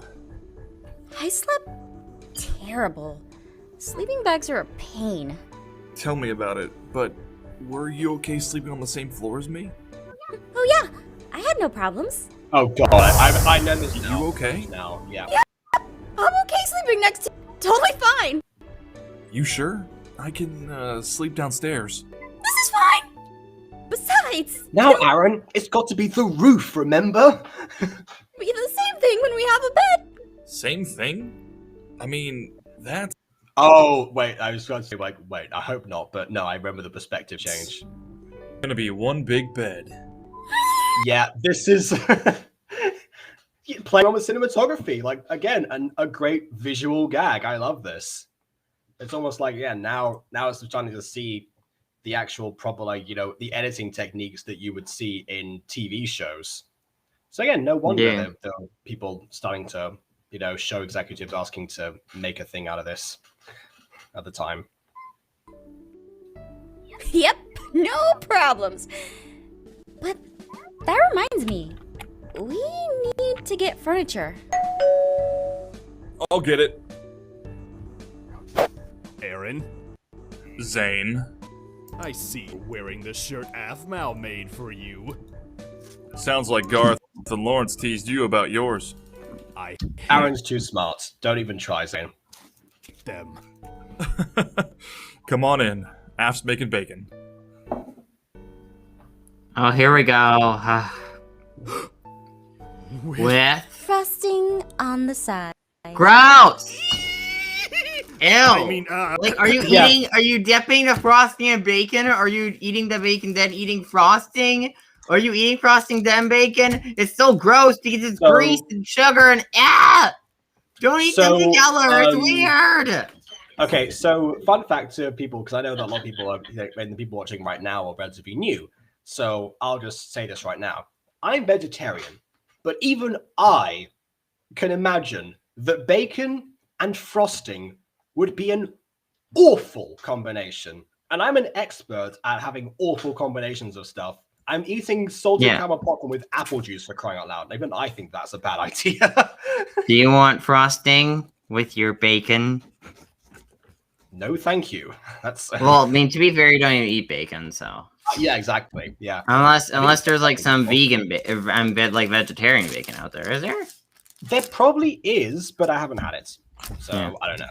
I slept terrible. Sleeping bags are a pain. Tell me about it, but were you okay sleeping on the same floor as me? Oh yeah, I had no problems. Oh god, I know this now. You okay? Now, yeah. I'm okay sleeping next to you. Totally fine. You sure? I can, sleep downstairs. This is fine. Besides, Now, Aaron, it's got to be the roof, remember? we do the same thing when we have a bed. Same thing? I mean, that's... Oh, wait, I was going to say, like, wait, I hope not, but no, I remember the perspective change. gonna be one big bed. Yeah, this is playing on with cinematography. Like, again, a great visual gag. I love this. It's almost like, yeah, now it's starting to see the actual proper, like, you know, the editing techniques that you would see in TV shows. So again, no wonder there are people starting to, you know, show executives asking to make a thing out of this at the time. Yep, no problems. But that reminds me, we need to get furniture. I'll get it. Aaron, Zane. I see you're wearing the shirt Aphmau made for you. Sounds like Garth and Lawrence teased you about yours. I Aaron's too smart. Don't even try, Zane. hate them. Come on in. Aph's making bacon. Oh, here we go. With Frosting on the side. gross. Ew. I mean, Like, are you Yeah. eating? Are you dipping the frosting in bacon? Or are you eating the bacon then eating frosting? Are you eating frosting then bacon? It's so gross because it's grease and sugar and don't eat them together. It's weird. Okay, so fun fact to people, because I know that a lot of people are, and the people watching right now are relatively new. So I'll just say this right now. I'm vegetarian, but even I can imagine that bacon and frosting would be an awful combination. And I'm an expert at having awful combinations of stuff. I'm eating salted caramel popcorn with apple juice, for crying out loud. Even I think that's a bad idea. Do you want frosting with your bacon? No, thank you. That's Well, I mean, to be fair, you don't even eat bacon, so. yeah, exactly. Yeah. Unless there's like some vegan, like vegetarian bacon out there, is there? There probably is, but I haven't had it, so Yeah. I don't know.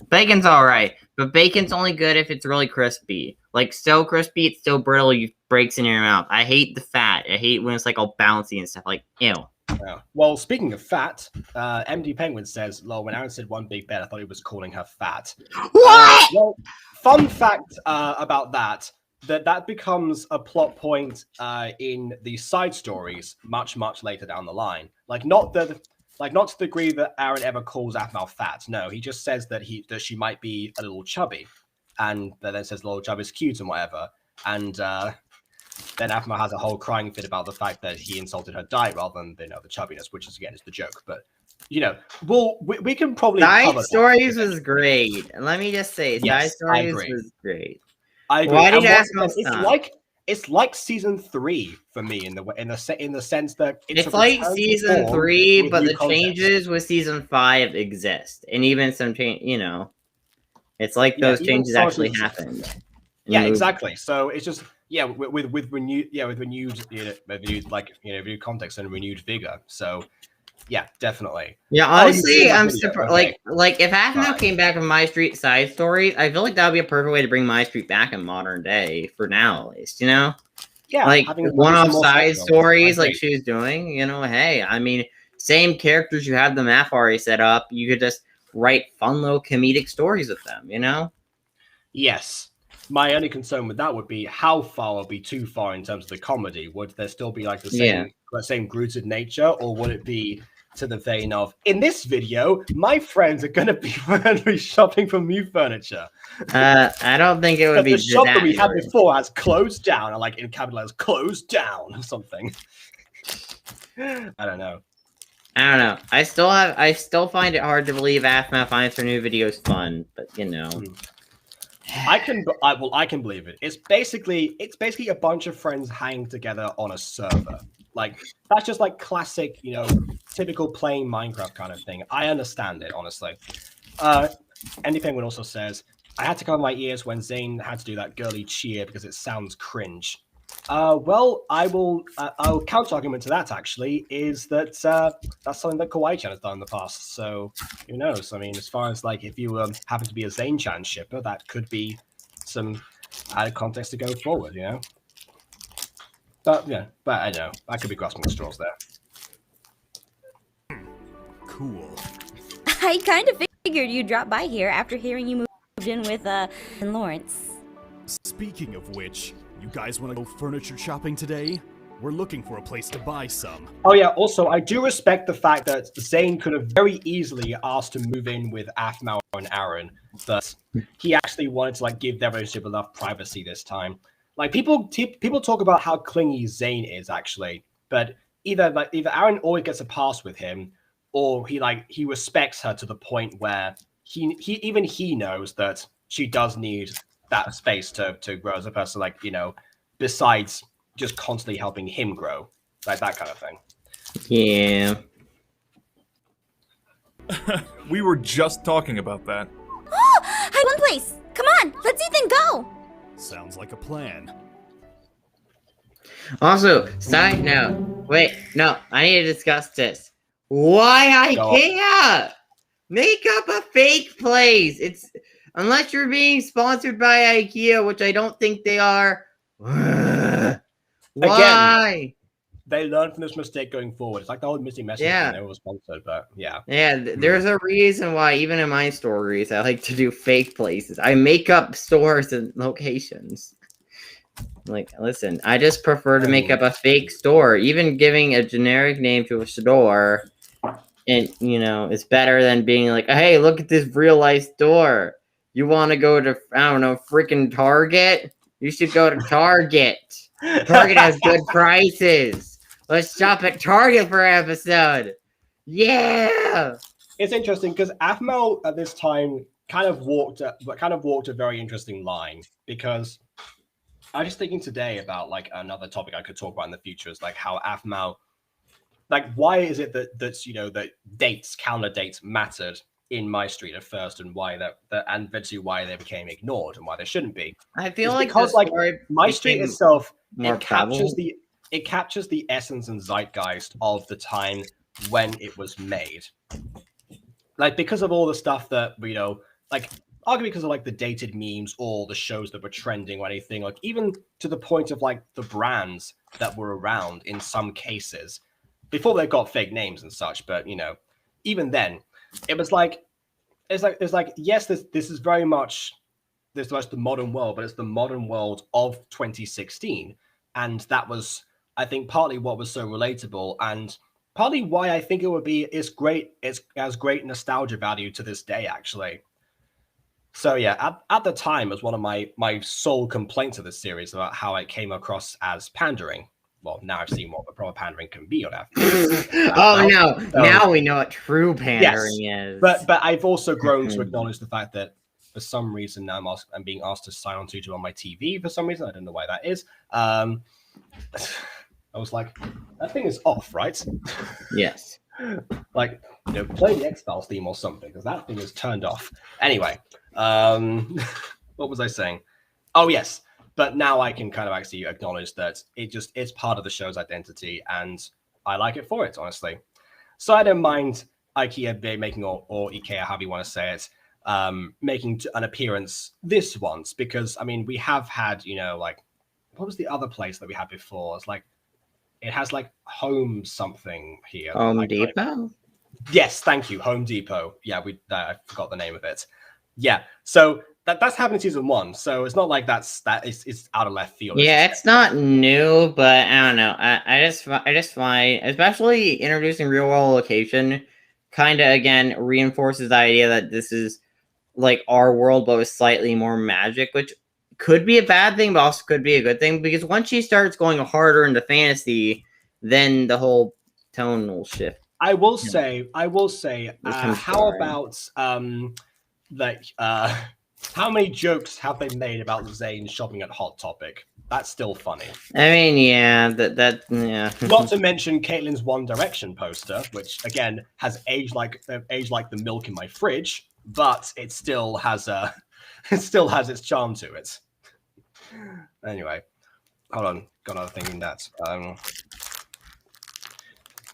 Bacon's all right, but bacon's only good if it's really crispy. Like so crispy, it's so brittle, you breaks in your mouth. I hate the fat. I hate when it's like all bouncy and stuff. Like ew. Yeah. Well, speaking of fat, MD Penguin says, "Lol, when Aaron said one big bed, I thought he was calling her fat." What? Well, fun fact about that becomes a plot point in the side stories much later down the line. Not to the degree that Aaron ever calls Aphmau fat. No, he just says that she might be a little chubby, and then says little chubby is cute and whatever. And then Aphmau has a whole crying fit about the fact that he insulted her diet rather than the chubbiness, which is again is the joke. But we can probably Side Stories was great. Let me just say, Yes, Side Stories was great. I agree. Why did Aphmau stop? It's like season 3 for me in the sense that It's like season 3, but the changes with season 5 exist, and even some change. It's like those changes actually happened. Yeah, exactly. So it's just with renewed renewed context and renewed vigor. So yeah, definitely. Yeah, honestly, I'm surprised. Like if Aphmau came back with MyStreet side stories, I feel like that would be a perfect way to bring MyStreet back in modern day for now, at least. Yeah, like one-off side stories, like she was doing. Hey, I mean, same characters you have the map already set up. You could just write fun little comedic stories with them. Yes. My only concern with that would be how far would be too far in terms of the comedy. Would there still be like the same rooted nature, or would it be to the vein of, in this video, my friends are going to be shopping for new furniture. I don't think it would be the shop that we had rude. before has closed down, or like in capital letters, closed down or something. I don't know. I still find it hard to believe Aphmau finds her new videos fun, but you know. I can believe it. It's basically a bunch of friends hanging together on a server. Like, that's just like classic, you know, typical playing Minecraft kind of thing. I understand it, honestly. Andy Penguin also says, I had to cover my ears when Zane had to do that girly cheer because it sounds cringe. Well, I'll counter argument to that actually is that that's something that Kawaii-chan has done in the past. So who knows? I mean, as far as like if you happen to be a Zane-chan shipper, that could be some added context to go forward, you know. But yeah, but I don't know. I could be grasping at straws there. Cool. I kind of figured you'd drop by here after hearing you moved in with Lawrence. Speaking of which, you guys want to go furniture shopping today? We're looking for a place to buy some. Oh yeah, also, I do respect the fact that Zane could have very easily asked to move in with Aphmau and Aaron, but he actually wanted to like give their relationship enough privacy this time. Like people talk about how clingy Zane is actually, but either Aaron always gets a pass with him, or he respects her to the point where he knows that she does need that space to grow as a person, like, you know, besides just constantly helping him grow, like that kind of thing. Yeah. We were just talking about that. I have one place! Come on, let's Ethan go! Sounds like a plan. Also, side note. Wait, no, I need to discuss this. Why IKEA? Make up a fake place. It's unless you're being sponsored by IKEA, which I don't think they are. Why? Again, they learn from this mistake going forward. It's like the whole missing message. Yeah. They were sponsored, but yeah. Yeah, there's a reason why even in my stories I like to do fake places. I make up stores and locations. Like, listen, I just prefer to make up a fake store. Even giving a generic name to a store, and you know, it's better than being like, hey, look at this real life store. You want to go to, I don't know, freaking Target? You should go to Target. Target has good prices. Let's shop at Target for an episode. Yeah. It's interesting because Aphmau at this time kind of walked a very interesting line, because I was just thinking today about like another topic I could talk about in the future is like how Aphmau, like why is it that you know that calendar dates mattered in MyStreet at first, and why and eventually why they became ignored and why they shouldn't be. I feel like because like MyStreet itself, it captures the essence and zeitgeist of the time when it was made. Like because of all the stuff that, you know, like arguably because of like the dated memes or the shows that were trending or anything, like even to the point of like the brands that were around in some cases before they got fake names and such. But you know, even then, it was like it's like yes, this is very much the modern world, but it's the modern world of 2016, and that was, I think, partly what was so relatable, and partly why I think it's has great nostalgia value to this day, actually. So yeah, at the time, it was one of my sole complaints of this series about how it came across as pandering. Well, now I've seen what the proper pandering can be on Aphmau. Oh no! Now we know what true pandering is. But I've also grown to acknowledge the fact that for some reason now I'm being asked to sign on to YouTube on my TV for some reason. I don't know why that is. I was like, that thing is off, right? Yes. Like, you know, play the X-Files theme or something, because that thing is turned off. Anyway, what was I saying? Oh, yes. But now I can kind of actually acknowledge that it's part of the show's identity, and I like it for it, honestly. So I don't mind IKEA making, or IKEA, however you want to say it, making an appearance this once, because, I mean, we have had, you know, like, what was the other place that we had before? It's like, it has like Home something here. Home Depot? Yes, thank you. Home Depot. Yeah, I forgot the name of it. Yeah. So that's happened in season 1, so it's not like it's out of left field. Yeah, it's not new, but I don't know. I just find, especially introducing real world location, kind of again reinforces the idea that this is like our world, but with slightly more magic, which could be a bad thing, but also could be a good thing, because once she starts going harder into fantasy, then the whole tone will shift. I will say, how about how many jokes have they made about Zane shopping at Hot Topic? That's still funny. I mean, yeah, yeah. Not to mention Caitlin's One Direction poster, which again has aged like the milk in my fridge, but it still has its charm to it. Anyway, hold on, got another thing in that.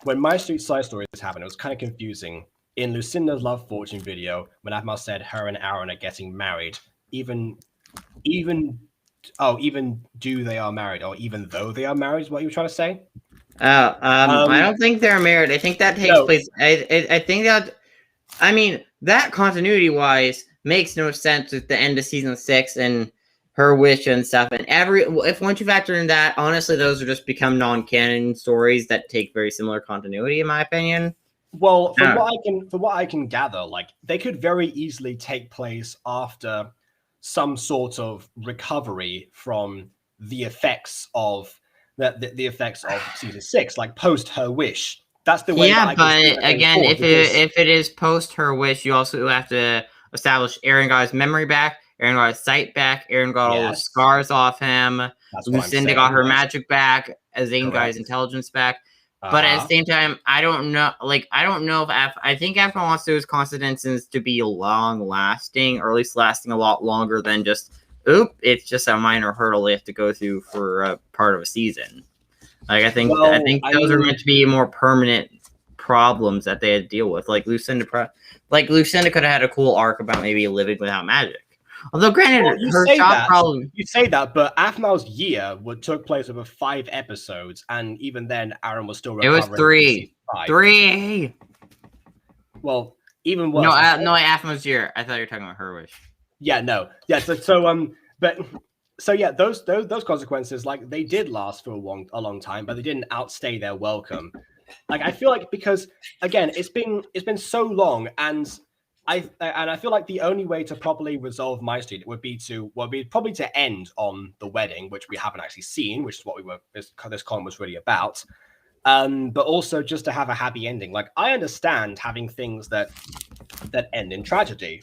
When MyStreet side stories happened, it was kind of confusing. In Lucinda's Love Fortune video, when Aphmau said her and Aaron are getting married, even do they are married, or even though they are married, is what you were trying to say? I don't think they're married. I think that takes place. I think that, I mean, that continuity-wise makes no sense with the end of season 6 and her wish and stuff. And if once you factor in that, honestly, those are just become non-canon stories that take very similar continuity, in my opinion. Well, from what I can gather, like they could very easily take place after some sort of recovery from the effects of the effects of season 6, like post her wish. That's the way. Yeah, but again, if it is post her wish, you also have to establish Aaron got his memory back, Aaron got his sight back, Aaron got all the scars off him, Lucinda got her magic back, Zane got his intelligence back. But at the same time, I don't know. Like, I don't know if I think Aphmau wants those constitutions to be long lasting, or at least lasting a lot longer than just, it's just a minor hurdle they have to go through for a part of a season. Like, I think those are meant to be more permanent problems that they had to deal with. Like Lucinda could have had a cool arc about maybe living without magic. Although, granted, her shop problem. You say that, but Aphmau's year took place over 5 episodes, and even then, Aaron was still recovering. It was 3. 3. Well, even worse. No, Aphmau's year. I thought you were talking about her wish. Yeah, no, yeah. So yeah, those consequences, like, they did last for a long time, but they didn't outstay their welcome. Like, I feel like, because again, it's been so long, and I feel like the only way to properly resolve MyStreet would be probably to end on the wedding, which we haven't actually seen, which is what this column was really about. But also just to have a happy ending. Like, I understand having things that end in tragedy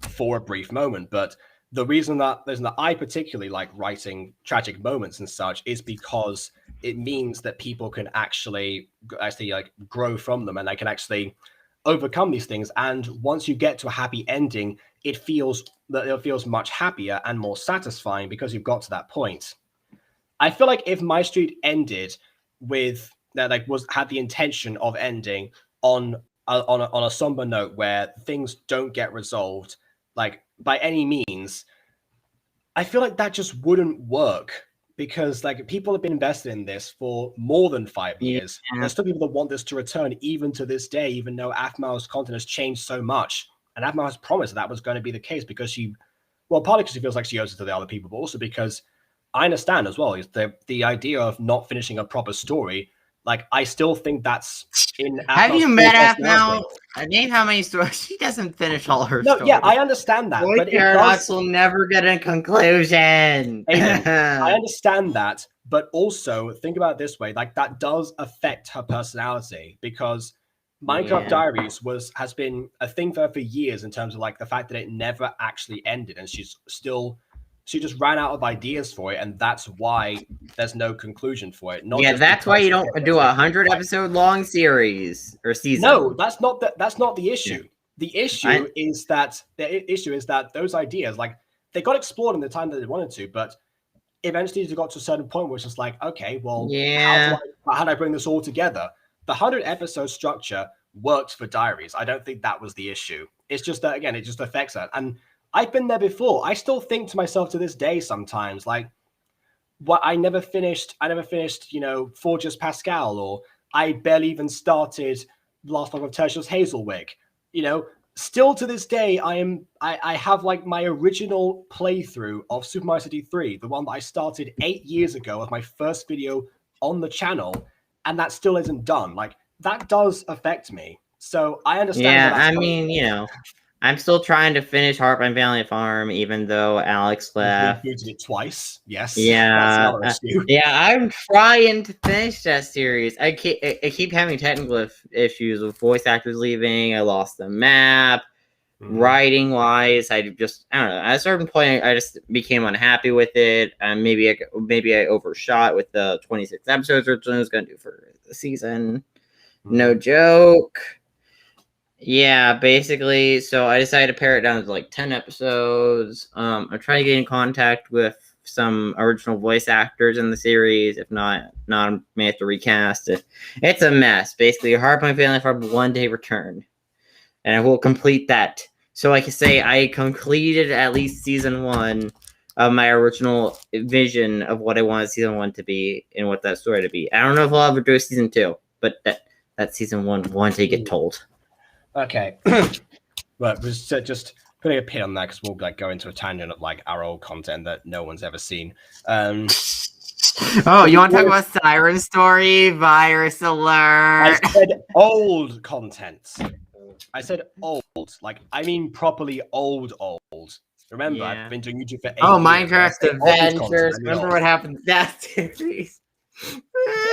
for a brief moment, but the reason that I particularly like writing tragic moments and such is because it means that people can actually like grow from them, and they can actually overcome these things. And once you get to a happy ending, it feels much happier and more satisfying because you've got to that point. I feel like if MyStreet ended with that, like, had the intention of ending on a somber note where things don't get resolved, like, by any means, I feel like that just wouldn't work, because, like, people have been invested in this for more than 5 years. Yeah. There's still people that want this to return even to this day, even though Aphmau's content has changed so much. And Aphmau has promised that was going to be the case, because partly because she feels like she owes it to the other people, but also because I understand as well, is the idea of not finishing a proper story. Like, I still think that's in Aphmau's. Have you met Aphmau? Name how many stories. She doesn't finish all her stories. Yeah, I understand that. Boy, Paradox will never get a conclusion. I understand that, but also think about it this way: like, that does affect her personality, because Minecraft Diaries has been a thing for her for years, in terms of, like, the fact that it never actually ended, and she just ran out of ideas for it, and that's why there's no conclusion for it. That's why you don't do 100 episode long series or season. No, that's not the issue. Yeah. The issue is that those ideas, like, they got explored in the time that they wanted to, but eventually it got to a certain point where it's just like, okay, well, how do I bring this all together? The 100 episode structure worked for Diaries. I don't think that was the issue. It's just that, again, it just affects that. And I've been there before. I still think to myself to this day sometimes, like, I never finished, Forger's Pascal, or I barely even started Last Log of Tertius Hazelwick. still to this day, I have like my original playthrough of Super Mario 63, the one that I started 8 years ago as my first video on the channel, and that still isn't done. Like, that does affect me. So I understand. Yeah, I mean, you know, I'm still trying to finish Heartland Valley Farm, even though Alex left. Rebooted it twice. Yes. Yeah, that's another issue. yeah, I'm trying to finish that series. I keep having technical issues with voice actors leaving. I lost the map. Writing wise, I don't know. At a certain point, I just became unhappy with it. Maybe I overshot with the 26 episodes which I was going to do for the season. No joke. Yeah, basically. So I decided to pare it down to like 10 episodes. I'm trying to get in contact with some original voice actors in the series. If not, I may have to recast it. It's a mess. Basically, Heartland Family Farm one day return, and I will complete that. So I can say I completed at least season 1 of my original vision of what I wanted season 1 to be and what that story to be. I don't know if I'll ever do season 2, but that season 1 to get told. Okay. But just putting a pin on that because we'll like go into a tangent of like our old content that no one's ever seen. Oh, you want to talk about Siren Story? Virus alert! I said old content. I said old. Like, I mean properly old. Remember, I've been doing YouTube for 8 years. Oh, Minecraft Adventures. Remember what happened to that series?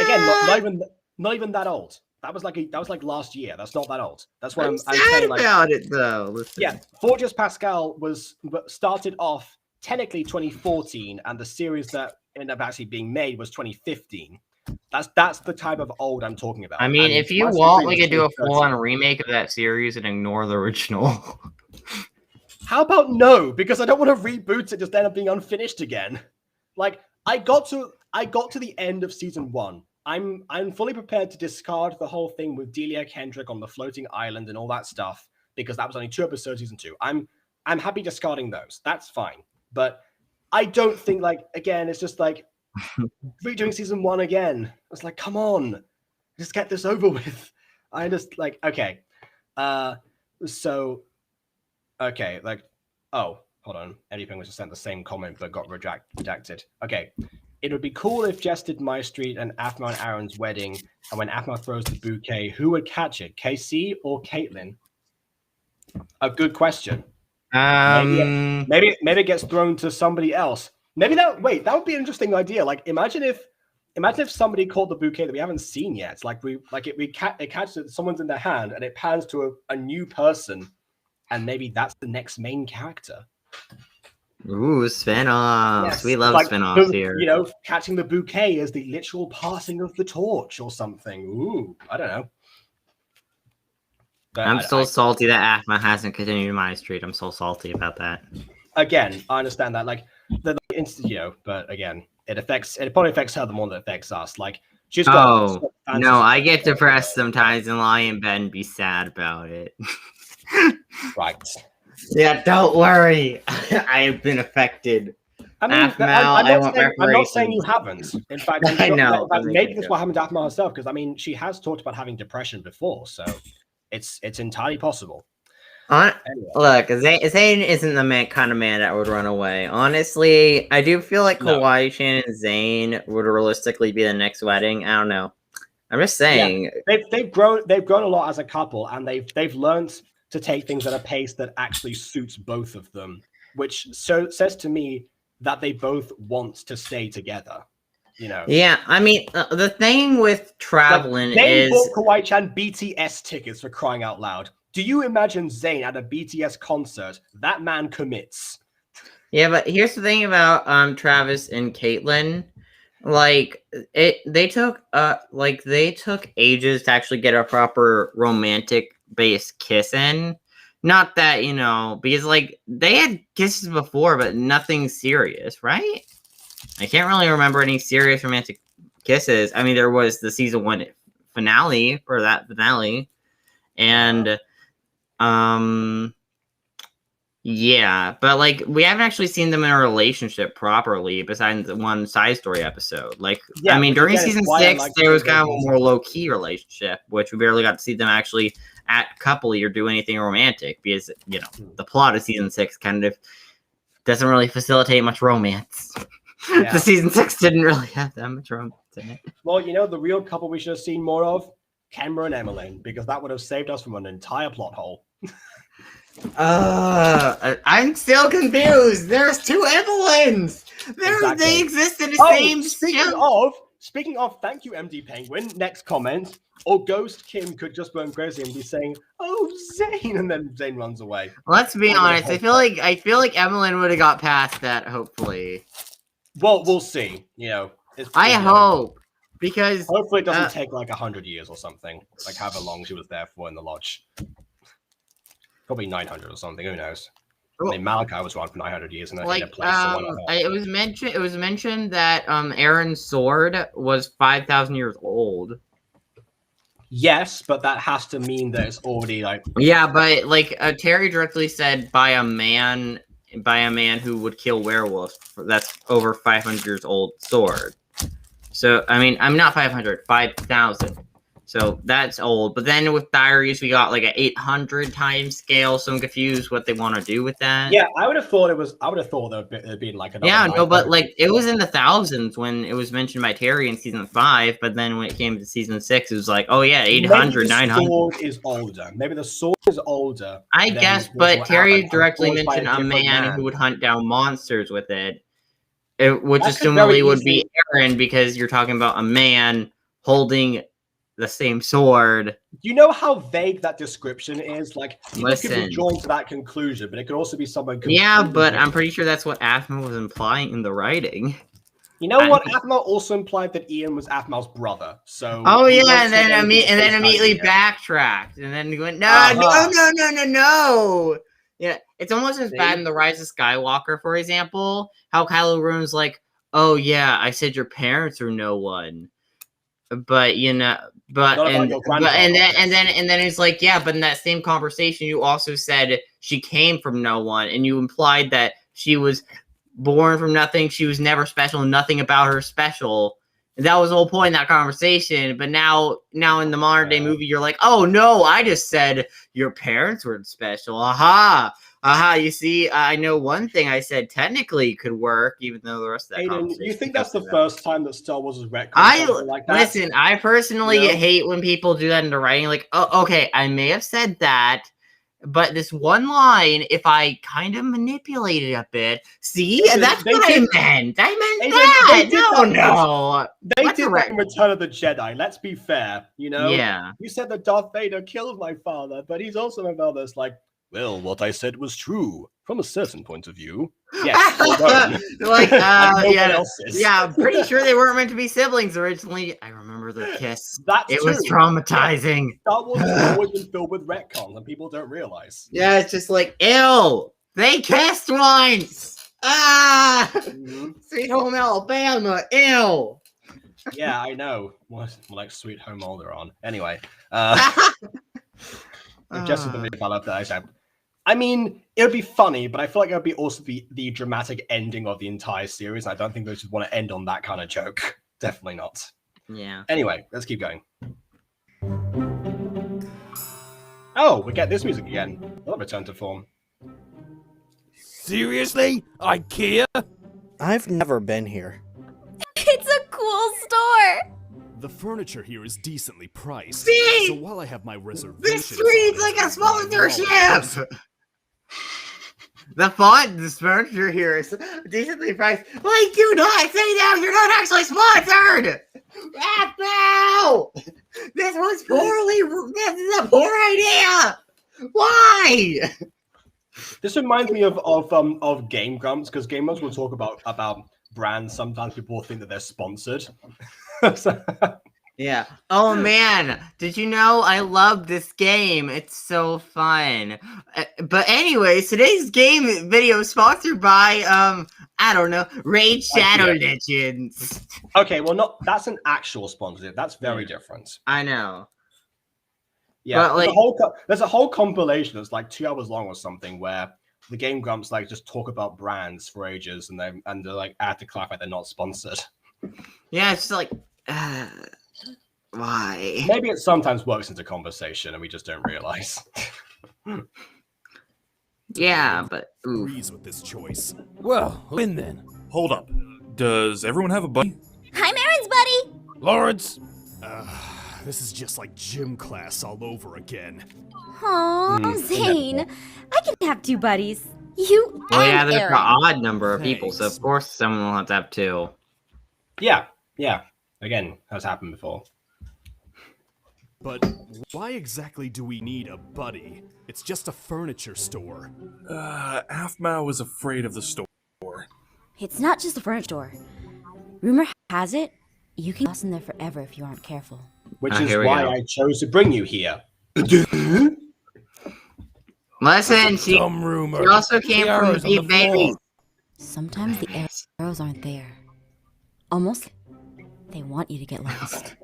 Again, not even that old. That was like last year. That's not that old. That's what I'm saying. Like, about it though. Listen. Yeah, Fortress Pascal was started off technically 2014, and the series that ended up actually being made was 2015. That's the type of old I'm talking about. I mean, if you want, we could do a full-on remake of that series and ignore the original. How about no? Because I don't want to reboot it just end up being unfinished again. Like, I got to the end of season 1. I'm fully prepared to discard the whole thing with Delia Kendrick on the floating island and all that stuff because that was only 2 episodes season 2. I'm happy discarding those. That's fine. But I don't think, like, again, it's just like redoing season 1 again. It's like, come on, just get this over with. I just like, okay. Okay, like, oh, hold on. Everything was just sent the same comment but got redacted. Okay. It would be cool if Jess did MyStreet and Aphmau and Aaron's wedding, and when Aphmau throws the bouquet, who would catch it, KC or Caitlin? A good question. Maybe it gets thrown to somebody else. Maybe that would be an interesting idea. Like, imagine if somebody caught the bouquet that we haven't seen yet. It catches it, someone's in their hand, and it pans to a new person, and maybe that's the next main character. Ooh, spin-offs. Yes. We love spin-offs here. You know, catching the bouquet is the literal passing of the torch or something. Ooh, I don't know. But I'm still salty that Aphmau hasn't continued MyStreet. I'm so salty about that. Again, I understand that. Like, but again, it probably affects her the more than it affects us. Like, she's got. Oh, no, I get depressed sometimes and lie in bed and be sad about it. Right. Yeah, don't worry. I have been affected. I mean, I'm not saying you haven't. In fact, I know. Maybe that's what happened to Aphmau herself, because I mean, she has talked about having depression before, so it's entirely possible. Anyway. Look, Zane isn't the kind of man that would run away. Honestly, I do feel like Kawaii-chan and Zane would realistically be the next wedding. I don't know. I'm just saying. Yeah, they've grown a lot as a couple, and they've learned to take things at a pace that actually suits both of them, which says to me that they both want to stay together. You know. Yeah, I mean, the thing with traveling Zane bought Kawaii-chan BTS tickets, for crying out loud. Do you imagine Zane at a BTS concert? That man commits. Yeah, but here's the thing about Travis and Caitlyn. Like, they took ages to actually get a proper romantic based kiss in. Not that, you know, because like they had kisses before, but nothing serious, right? I can't really remember any serious romantic kisses. I mean, there was the season 1 finale for that finale, and yeah, but like we haven't actually seen them in a relationship properly besides the one side story episode. Like, I mean, during season 6, there was kind of a more low key relationship, which we barely got to see them actually couple or do anything romantic because the plot of season 6 kind of doesn't really facilitate much romance. Yeah. The season 6 didn't really have that much romance in it. Well, the real couple we should have seen more of, Kemba and Emmeline, because that would have saved us from an entire plot hole. I'm still confused. There's 2 Evelyns. Exactly. They exist in the same show. Speaking of, thank you, MD Penguin. Next comment. Or Ghost Kim could just burn crazy and be saying, "Oh, Zane," and then Zane runs away. Let's be honest. I feel like Emmeline would have got past that. Hopefully. Well, we'll see. I hope because hopefully it doesn't take like 100 years or something, like however long she was there for in the lodge. Probably 900 or something. Who knows? I mean, Malachi was around for 900 years in a place. It was mentioned that Aaron's sword was 5,000 years old. Yes, but that has to mean that it's already like. Yeah, but like Terry directly said by a man who would kill werewolves. That's over 500 years old sword. So I mean, I'm not 500, 5,000. So that's old. But then with diaries, we got like an 800 times scale. So I'm confused what they want to do with that. Yeah, I would have thought there'd been like another. Yeah, no, but like it was in the thousands when it was mentioned by Terry in season 5. But then when it came to season 6, it was like, oh yeah, 800, 900. Maybe the sword is older. Maybe the sword is older. I guess, but Terry directly mentioned a man who would hunt down monsters with it. Which assumably would be Aaron because you're talking about a man holding the same sword. You know how vague that description is? Like, people could be drawn to that conclusion, but it could also be someone. Yeah, but I'm pretty sure that's what Aphmau was implying in the writing. You know what? Aphmau also implied that Ian was Aphmau's brother. So. Oh yeah, and then immediately backtracked, and then went no. Yeah, it's almost as bad in The Rise of Skywalker, for example. How Kylo Ren's like, oh yeah, I said your parents are no one. But and then he's like, yeah, but in that same conversation, you also said she came from no one, and you implied that she was born from nothing. She was never special. Nothing about her special. And that was the whole point in that conversation. But now in the modern day movie, you're like, oh no, I just said your parents weren't special. Aha. You see, I know one thing I said technically could work, even though the rest of that. Aiden, you think that's the first time that Star Wars has retconned like that? Listen, I personally hate when people do that in the writing. Like, oh, okay, I may have said that, but this one line, if I kind of manipulate it a bit, see, that's what I meant. I meant that. No. They did that in Return of the Jedi. Let's be fair, Yeah. You said that Darth Vader killed my father, but he's also my father. It's like, well, what I said was true from a certain point of view. Yes. I'm pretty sure they weren't meant to be siblings originally. I remember their kiss. It was traumatizing. Star Wars has always been filled with retcons, and people don't realize. Yeah, it's just like, ew, they kissed once. Sweet Home Alabama, ew. Yeah, I know. More like Sweet Home Alderon. Anyway, just the video I love that I said. I mean, it would be funny, but I feel like it would be also the dramatic ending of the entire series. I don't think they should want to end on that kind of joke. Definitely not. Yeah. Anyway, let's keep going. Oh, we get this music again. Another return to form. Seriously? IKEA? I've never been here. It's a cool store. The furniture here is decently priced. See? So while I have my reservation, This reads like a sponsorship. The furniture here is decently priced. Like, do not say that. You're not actually sponsored. No, this was poorly. This is a poor idea. Why? This reminds me of Game Grumps, because Game Grumps will talk about brands. Sometimes people think that they're sponsored. Yeah. Oh man, did you know I love this game? It's so fun. But anyways, today's game video is sponsored by I don't know, Raid Shadow Legends. Okay, well, that's an actual sponsorship. That's very different. I know. Yeah, but there's a whole compilation that's like 2 hours long or something where the Game Grumps like just talk about brands for ages, and they're like, I have to clarify they're not sponsored. Yeah, it's just like Why? Maybe it sometimes works into conversation and we just don't realize. Yeah, but oof. Agrees with this choice. Well, win then. Hold up. Does everyone have a buddy? I'm Aaron's buddy. Lawrence! This is just like gym class all over again. Aw, Zane. I can have 2 buddies. You Well, yeah, and there's Aaron. an odd number of people, so of Thanks. course someone will have to have 2. Yeah. Again, has happened before. But why exactly do we need a buddy? It's just a furniture store. Aphmau is afraid of the store. It's not just a furniture store. Rumor has it, you can be lost in there forever if you aren't careful. Which Ah, is here we why go. I chose to bring you here. Listen, she Dumb rumor. also came The from arrows on the Deep Babies. floor. Sometimes the arrows aren't there. Almost they want you to get lost.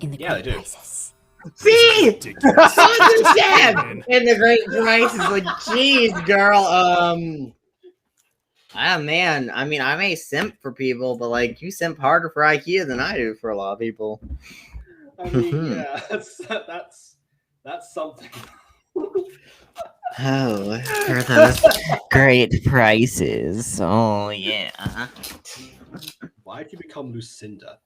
In the Yeah, great they do. crisis. See? Ridiculous. Someone's dead! Man. In the Great Crisis, like, jeez, girl, ah, man, I mean, I may simp for people, but, like, you simp harder for IKEA than I do for a lot of people. I mean, yeah, that's something. Oh, for those great prices. Oh, yeah. Why did you become Lucinda?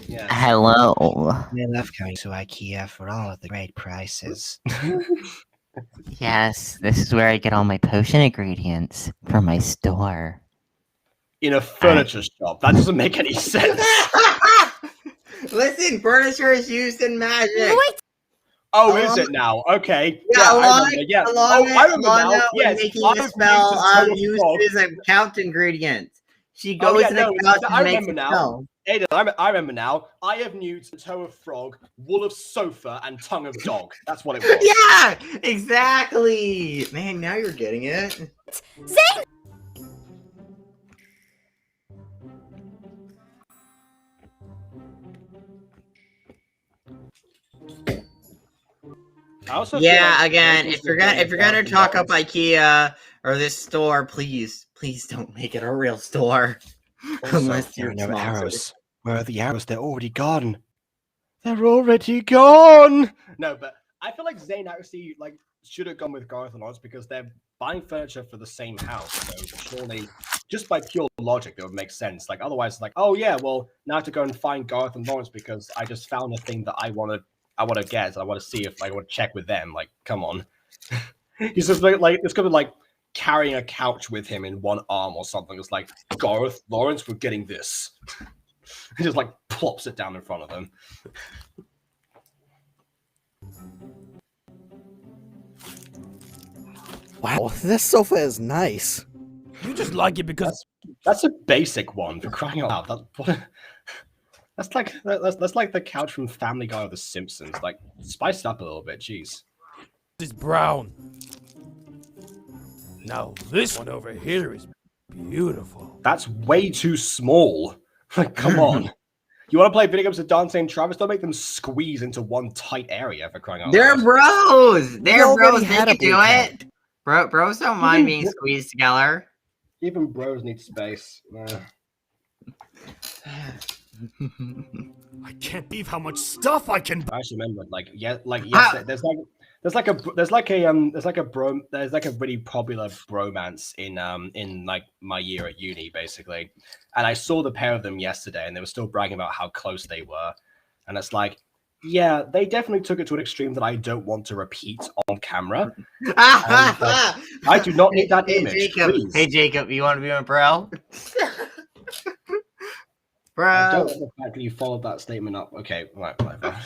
Yeah. Hello. I love going to IKEA for all of the great prices. Yes, this is where I get all my potion ingredients for my store. In a furniture shop. That doesn't make any sense. Listen, furniture is used in magic. Wait! Oh, is it now? Okay. Yeah, I remember. Yeah. I remember now. Yes, making I've the used spell a toe of used frog. as a couch ingredient. She Oh, goes yeah, in no, the couch I and makes remember a now. spell. Aiden, I remember now. I have newt, toe of frog, wool of sofa, and tongue of dog. That's what it was. Yeah, exactly. Man, now you're getting it. Zane! I also feel Yeah, like again, Aiden's if you're gonna the talk up dogs. IKEA or this store, please don't make it a real store. Also, Unless There you're are no sponsored. arrows. Where are the arrows? They're already gone. They're already gone. No, but I feel like Zane actually should have gone with Garth and Lawrence because they're buying furniture for the same house. So surely, just by pure logic, that would make sense. Like otherwise, like, oh yeah, well now I have to go and find Garth and Lawrence because I just found a thing that I want to get. I want to see if I want to check with them. Like, come on. He's just like it's gonna be like carrying a couch with him in one arm or something. It's like Garth, Lawrence, we're getting this. He just like plops it down in front of them. Wow, this sofa is nice. You just like it because That's a basic one for crying out loud. That's like the couch from Family Guy or The Simpsons. Like spiced up a little bit. Jeez. it's brown. Now this one over here is beautiful. That's way too small. Like, come on. You want to play video games with Dante and Travis? Don't make them squeeze into one tight area for crying out They're loud. bros. They're already bros. They had a can do blue it. Bros don't mind being bro- squeezed together. Even bros need space. I can't believe how much stuff I can. I actually remember, yesterday, there's like a really popular bromance in like my year at uni, basically, and I saw the pair of them yesterday, and they were still bragging about how close they were, and it's like, yeah, they definitely took it to an extreme that I don't want to repeat on camera. I do not need that image. Jacob. Please. Hey, Jacob, you want to be my bro? I don't Bro. like the fact that you followed that statement up. Okay, right, whatever.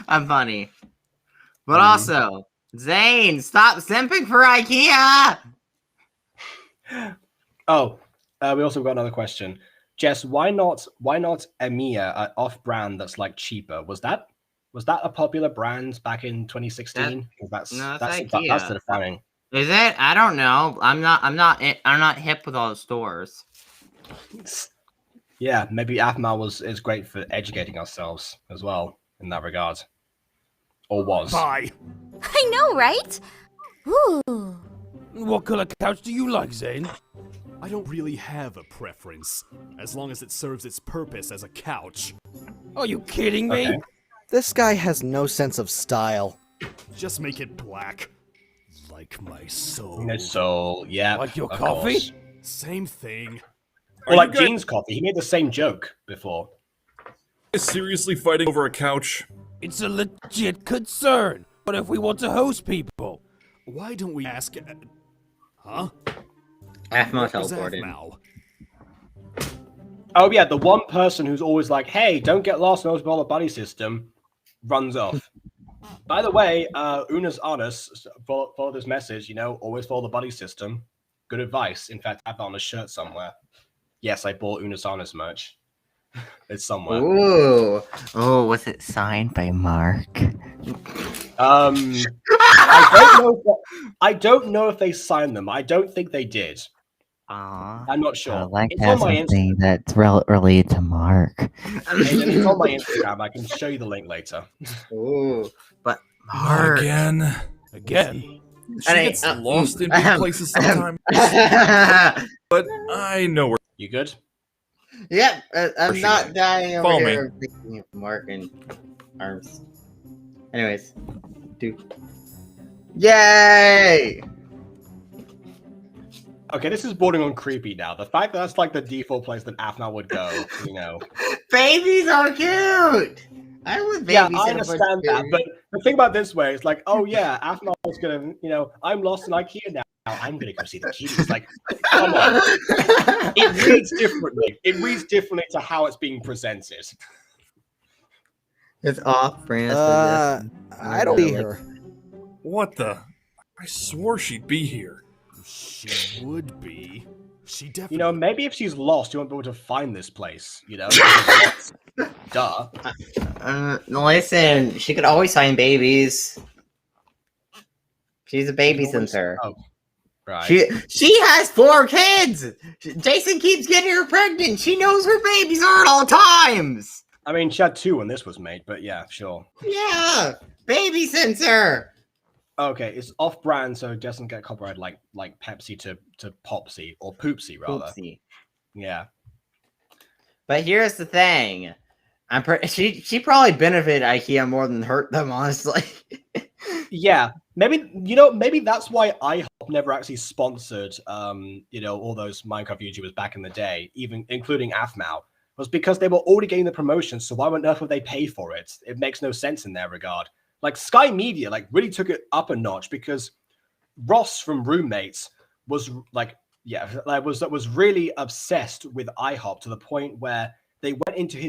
I'm funny. But also, Zane, stop simping for IKEA! Oh, we also got another question. Jess, why not Emiya, off-brand that's like cheaper? Was that a popular brand back in 2016? That's IKEA. that's the defining. Is it? I don't know. I'm not hip with all the stores. Yeah, maybe Aphmau is great for educating ourselves as well in that regard. Or was. Bye. I know, right? Ooh. What color couch do you like, Zane? I don't really have a preference, as long as it serves its purpose as a couch. Are you kidding me? Okay. This guy has no sense of style. Just make it black. Like my soul. No soul, yeah. Like your coffee? Course. Same thing. Or Are like you guys Gene's coffee. He made the same joke before. seriously fighting over a couch? It's a legit concern. But if we want to host people, Why don't we ask... Huh? Aphmau Where's teleported. Aphmau? Oh yeah, the one person who's always like, "Hey, don't get lost in the buddy system," runs off. By the way, Una's honest. Follow this message. You know, always follow the buddy system. Good advice. In fact, I have it on a shirt somewhere. Yes, I bought Una's honest merch. It's somewhere. Ooh. Oh, was it signed by Mark? I don't know if they signed them. I don't think they did. Aw. I'm not sure. like It's on my Instagram. something that's related to Mark. It's on my Instagram. I can show you the link later. Ooh. But Not Mark. again. again, She gets lost in big places sometimes. But I know where. You good? Yep, I'm Sure. not dying over Follow me. here thinking of Mark and arms. Anyways, dude. Yay! Okay, this is bordering on creepy now. The fact that that's like the default place that Aphmau would go, you know. Babies are cute! I was babies. Yeah, I understand that, but the thing about this way is like, oh yeah, Aphmau's gonna, you know, I'm lost in IKEA now. I'm gonna go see the kitties. Like, come on. It reads differently. It reads differently to how it's being presented. It's off brand. I don't see her. What the? I swore she'd be here. She would be. She definitely... You know, maybe if she's lost, you won't be able to find this place, you know? Duh. Listen, she could always find babies. She's a baby sensor. Oh, right. She has 4 kids. Jason keeps getting her pregnant. She knows her babies are at all times. I mean, she had 2 when this was made, but yeah, sure. Yeah, baby sensor. Okay, it's off-brand, so it doesn't get copyright like Pepsi to Popsy or Poopsy rather. Oopsie. Yeah. But here's the thing. She probably benefited IKEA more than hurt them, honestly. Yeah, maybe that's why IHOP never actually sponsored all those Minecraft YouTubers back in the day, even including Aphmau, was because they were already getting the promotion. So why on earth would they pay for it? It makes no sense in their regard. Like Sky Media, really took it up a notch because Ross from Roommates was was really obsessed with IHOP to the point where they went into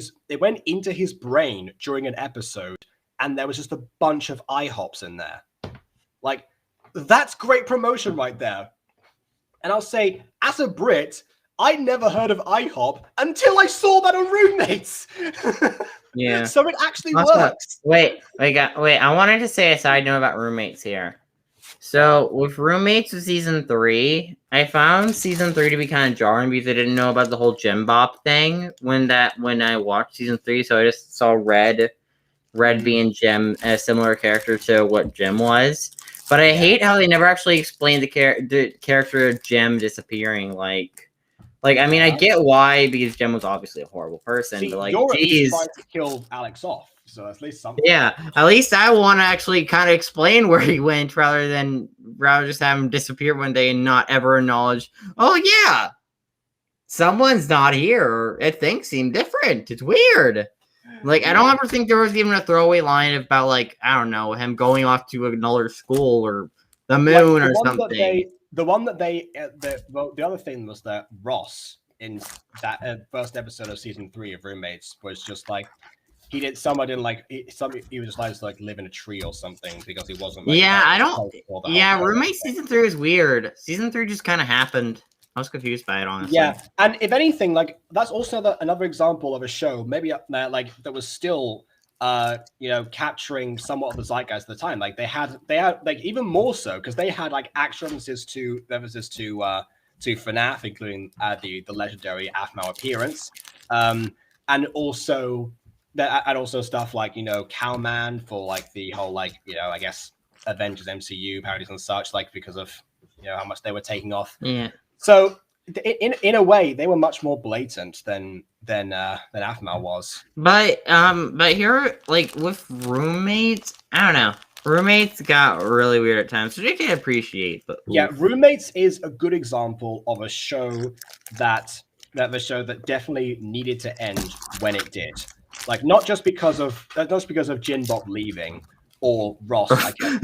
his brain during an episode, and there was just a bunch of IHOPs in there. Like, that's great promotion right there. And I'll say, as a Brit, I never heard of IHOP until I saw that on Roommates. Yeah. So it actually Also, works. Wait. I wanted to say a side note about Roommates here. So with Roommates of season 3, I found season 3 to be kind of jarring because I didn't know about the whole Gem Bop thing when I watched season 3. So I just saw Red being Gem, a similar character to what Gem was. But I hate how they never actually explained the character of Gem disappearing. Like, I mean, I get why, because Jem was obviously a horrible person, See, but like, you're geez. trying to kill Alex off, so at least something. Yeah, at least I want to actually kind of explain where he went rather than just have him disappear one day and not ever acknowledge, oh yeah, someone's not here, or things seem different. It's weird. Like, I don't ever think there was even a throwaway line about, like, I don't know, him going off to another school or the moon or something. The other thing was that Ross in that first episode of season 3 of Roommates was just like he was just like live in a tree or something because he wasn't. Like, Roommates season 3 is weird. Season 3 just kind of happened. I was confused by it, honestly. Yeah, and if anything, like that's also another example of a show maybe that was still capturing somewhat of the zeitgeist at the time. Like they had like even more so because they had like actual references to FNAF, including the legendary Aphmau appearance, and also stuff like Cowman for like the whole I guess Avengers MCU parodies and such, like because of how much they were taking off. Yeah. So in a way, they were much more blatant than Aphmau was. But here, like with roommates, I don't know. Roommates got really weird at times, which I can appreciate. But yeah, Roommates is a good example of a show that definitely needed to end when it did. Like not just because of Jin Bob leaving or Ross. Jin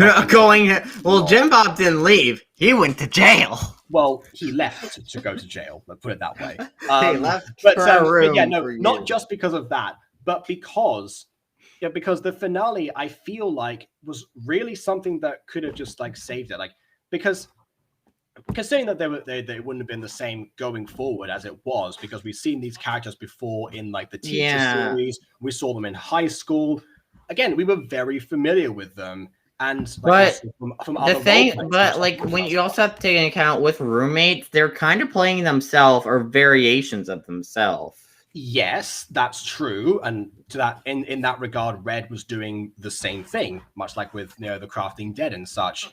Bob didn't leave. He went to jail. Well, he left to go to jail. Let's put it that way. He left but yeah, no, for not you. just because of that, but because the finale, I feel like, was really something that could have just like saved it. Like because considering that they wouldn't have been the same going forward as it was, because we've seen these characters before in like the teacher series, we saw them in high school. Again, we were very familiar with them. And but from the thing, but like when you also have to take into account with roommates, they're kind of playing themselves or variations of themselves. Yes, that's true, and to that in that regard, Red was doing the same thing, much like with the Crafting Dead and such.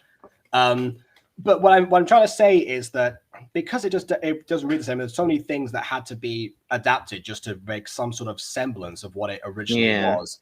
But what I'm trying to say is that because it doesn't read the same, there's so many things that had to be adapted just to make some sort of semblance of what it originally was.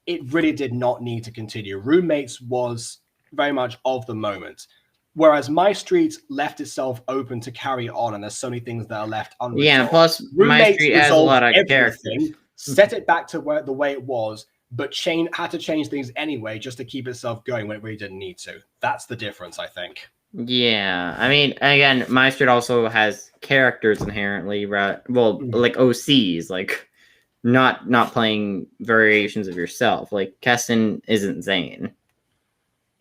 It really did not need to continue. Roommates was very much of the moment, whereas MyStreet left itself open to carry on, and there's so many things that are left unresolved. Yeah, plus MyStreet has a lot of characters. Set it back to the way it was, but had to change things anyway just to keep itself going when it really didn't need to. That's the difference, I think. Yeah, I mean, again, MyStreet also has characters inherently, right? Well, like OCs, like not playing variations of yourself. Like Keston isn't Zane.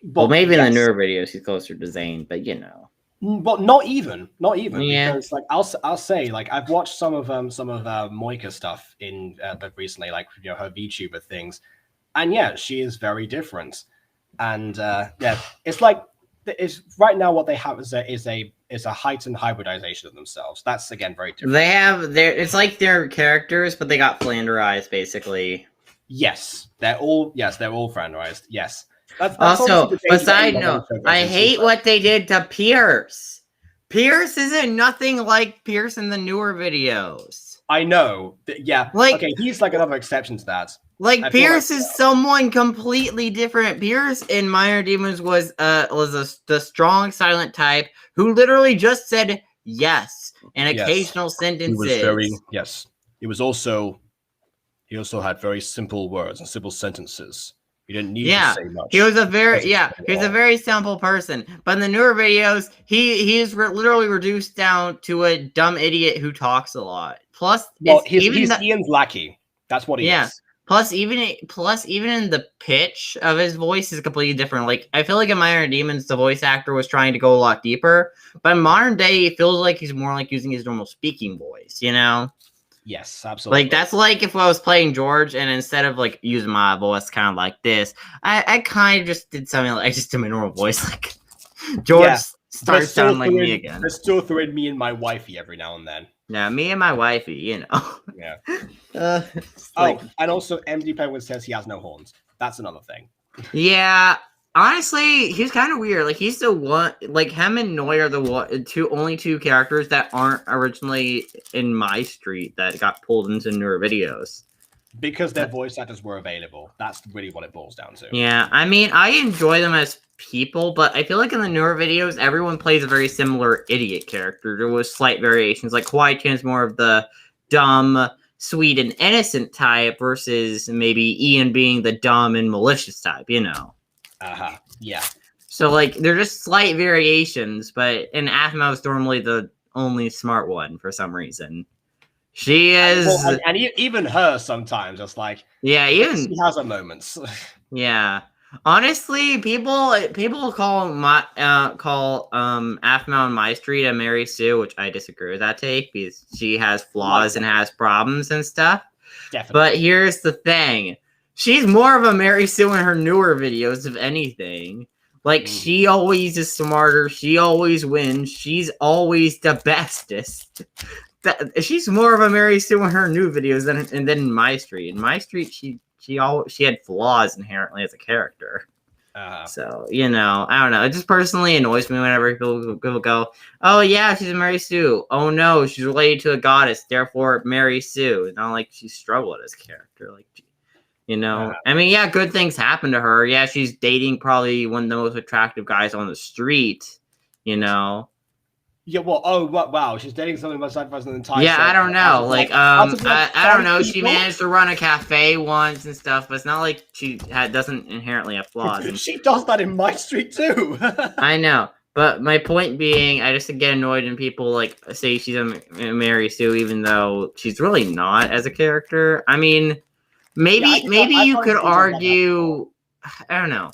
Well, maybe in the newer videos he's closer to Zane, but But not even because like I'll say, like I've watched some of Moika stuff in recently, like her VTuber things, and yeah, she is very different, and it's like right now what they have is a heightened hybridization of themselves. That's again very different. They have it's like their characters, but they got flanderized basically. Yes, they're all flanderized. Yes. That's also, beside note, I hate what they did to Pierce. Pierce isn't nothing like Pierce in the newer videos. I know. Yeah. Like, okay, he's like another exception to that. Like Pierce is someone completely different. Pierce in Minor Demons was the strong silent type who literally just said yes in occasional sentences. He was He also had very simple words and simple sentences. He didn't need to say much. He was a very simple person. But in the newer videos, he is literally reduced down to a dumb idiot who talks a lot. Plus, he's Ian's lackey. That's what he is. Plus, even in the pitch of his voice is completely different. Like I feel like in Minor Demons, the voice actor was trying to go a lot deeper. But in modern day, it feels like he's more like using his normal speaking voice. Yes, absolutely. Like that's like if I was playing George and instead of like using my voice kind of like this, I kind of just did something like I just did my normal voice. Like George starts sounding like me again. I still throw in me and my wifey every now and then. Yeah, me and my wifey, Yeah. And also MD Penguin says he has no horns. That's another thing. Yeah. Honestly, he's kind of weird. Like he's the one. Like him and Noi are the only two characters that aren't originally in MyStreet that got pulled into newer videos because their voice actors were available. That's really what it boils down to. Yeah, I mean, I enjoy them as people, but I feel like in the newer videos, everyone plays a very similar idiot character. There was slight variations. Like Kwai-chan's more of the dumb, sweet, and innocent type versus maybe Ian being the dumb and malicious type. Yeah. So like they're just slight variations, but in Aphmau is normally the only smart one for some reason. She is, and even her sometimes. It's like she has her moments. Yeah, honestly, people call Aphmau and MyStreet a Mary Sue, which I disagree with that take because she has flaws and has problems and stuff. Definitely. But here's the thing. She's more of a Mary Sue in her newer videos, if anything. Like, she always is smarter. She always wins. She's always the bestest. She's more of a Mary Sue in her new videos than in MyStreet. In MyStreet, she had flaws inherently as a character. So, you know, I don't know. It just personally annoys me whenever people go, oh, yeah, she's a Mary Sue. Oh, no, she's related to a goddess, therefore Mary Sue. Not like she struggled as a character. Like, you know, I mean, yeah, good things happen to her. Yeah, she's dating probably one of the most attractive guys on the street, you know. Yeah, well, wow, she's dating something much like the entire. Yeah, I don't know. Like, I don't know. She managed to run a cafe once and stuff, but it's not like she doesn't inherently have flaws. She does that in MyStreet too. I know, but my point being, I just get annoyed when people like say she's a Mary Sue, even though she's really not as a character. I mean, maybe you could argue. I don't know.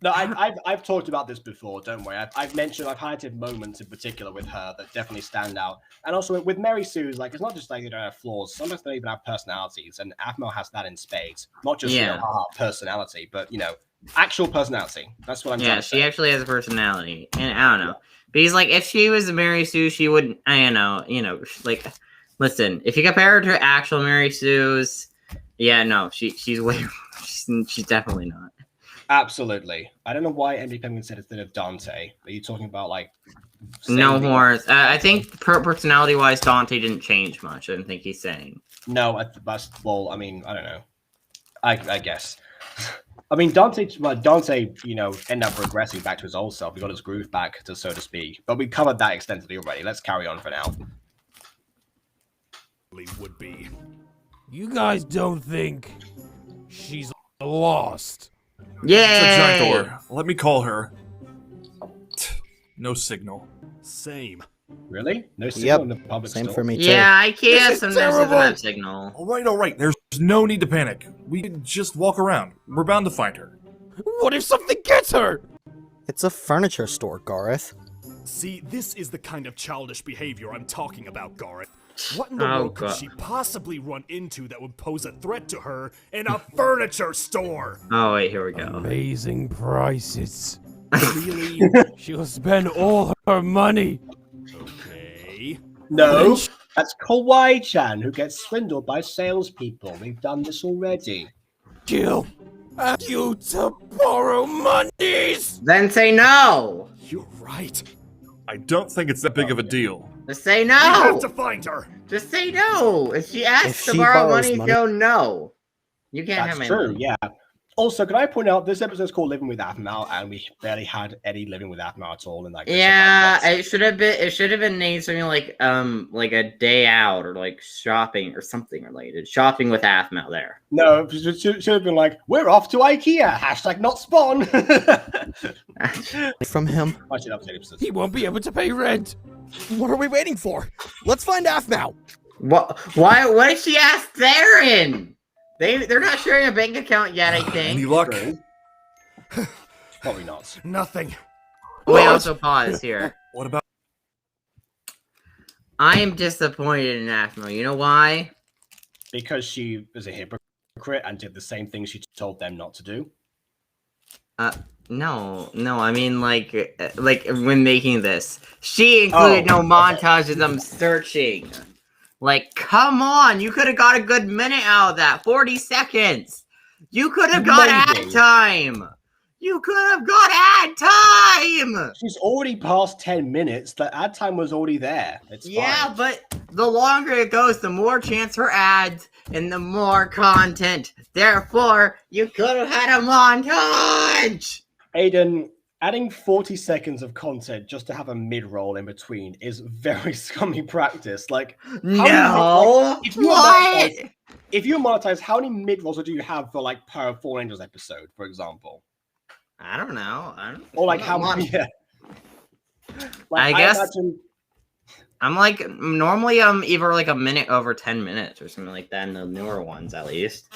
No, I've talked about this before. Don't worry. I've highlighted moments in particular with her that definitely stand out. And also with Mary Sue, like it's not just like they don't have flaws. Sometimes they even have personalities, and Aphmau has that in spades. Not just personality, but actual personality. That's what I'm trying to say. Yeah, she actually has a personality, and I don't know. Because like if she was a Mary Sue, she wouldn't. I don't know. Like listen, if you compare her to actual Mary Sue's, yeah, no, she's way. She's definitely not. Absolutely. I don't know why MD Penguin said instead of Dante. Are you talking about like no horns? I think personality-wise, Dante didn't change much. I don't think he's saying. No, well, I mean, I don't know. I guess. I mean, Dante, ended up regressing back to his old self. He got his groove back, so to speak. But we covered that extensively already. Let's carry on for now. Would be. You guys don't think she's lost? Yeah. It's a giant door. Let me call her. No signal. Same. Really? No signal in the public Same store? for me too. Yeah, I can't. Sometimes doesn't have signal. All right. There's no need to panic. We can just walk around. We're bound to find her. What if something gets her? It's a furniture store, Gareth. See, this is the kind of childish behavior I'm talking about, Gareth. What in the world could she possibly run into that would pose a threat to her in a furniture store? Oh, wait, here we go. Amazing prices. Really? She'll spend all her money. Okay. No, that's Kawaii-chan who gets swindled by salespeople. We've done this already. Jill, ask you to borrow monies. Then say no. You're right. I don't think it's that big of a deal. Just say no. We have to find her. Just say no. If she asks to borrow money, go no. You can't have my money. That's true, yeah. Also, can I point out, this episode is called Living with Aphmau, and we barely had Eddie living with Aphmau at all. Yeah, it should have been named something like a day out or like shopping or something related. Shopping with Aphmau there. No, it should have been like, we're off to IKEA. # not spawn. From him. He won't be able to pay rent. What are we waiting for? Let's find Aphmau. What? Why? What did she ask Theron? They're not sharing a bank account yet, I think. Any luck? Probably not. Nothing. Wait, also pause here. What about? I am disappointed in Aphmau. You know why? Because she was a hypocrite and did the same thing she told them not to do. No. I mean, like when making this, she included no montage of them searching. Like, come on! You could have got a good minute out of that. 40 seconds. You could have got ad time. You could have got ad time. She's already past 10 minutes. The ad time was already there. It's fine. But the longer it goes, the more chance for ads and the more content. Therefore, you could have had a montage. Aiden, adding 40 seconds of content just to have a mid-roll in between is very scummy practice. Like, no. If you monetize, how many mid-rolls do you have for like per Fallen Angels episode, for example? I don't know. Or like how many? Yeah. Like, I guess I'm like normally I'm either like a minute over 10 minutes or something like that in the newer ones at least.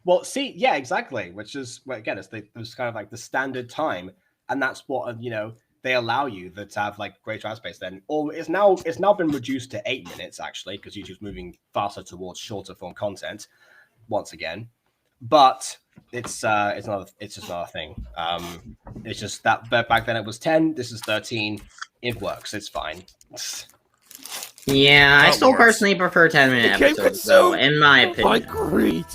Well, see, yeah, exactly. Which is again, it's kind of like the standard time, and that's what they allow you to have like greater ad space. Then, or it's now been reduced to 8 minutes actually because YouTube's moving faster towards shorter form content once again. But it's just another thing. It's just that back then it was 10. This is 13. It works. It's fine. Yeah, I still personally prefer 10-minute episodes, though, in my opinion. My greed.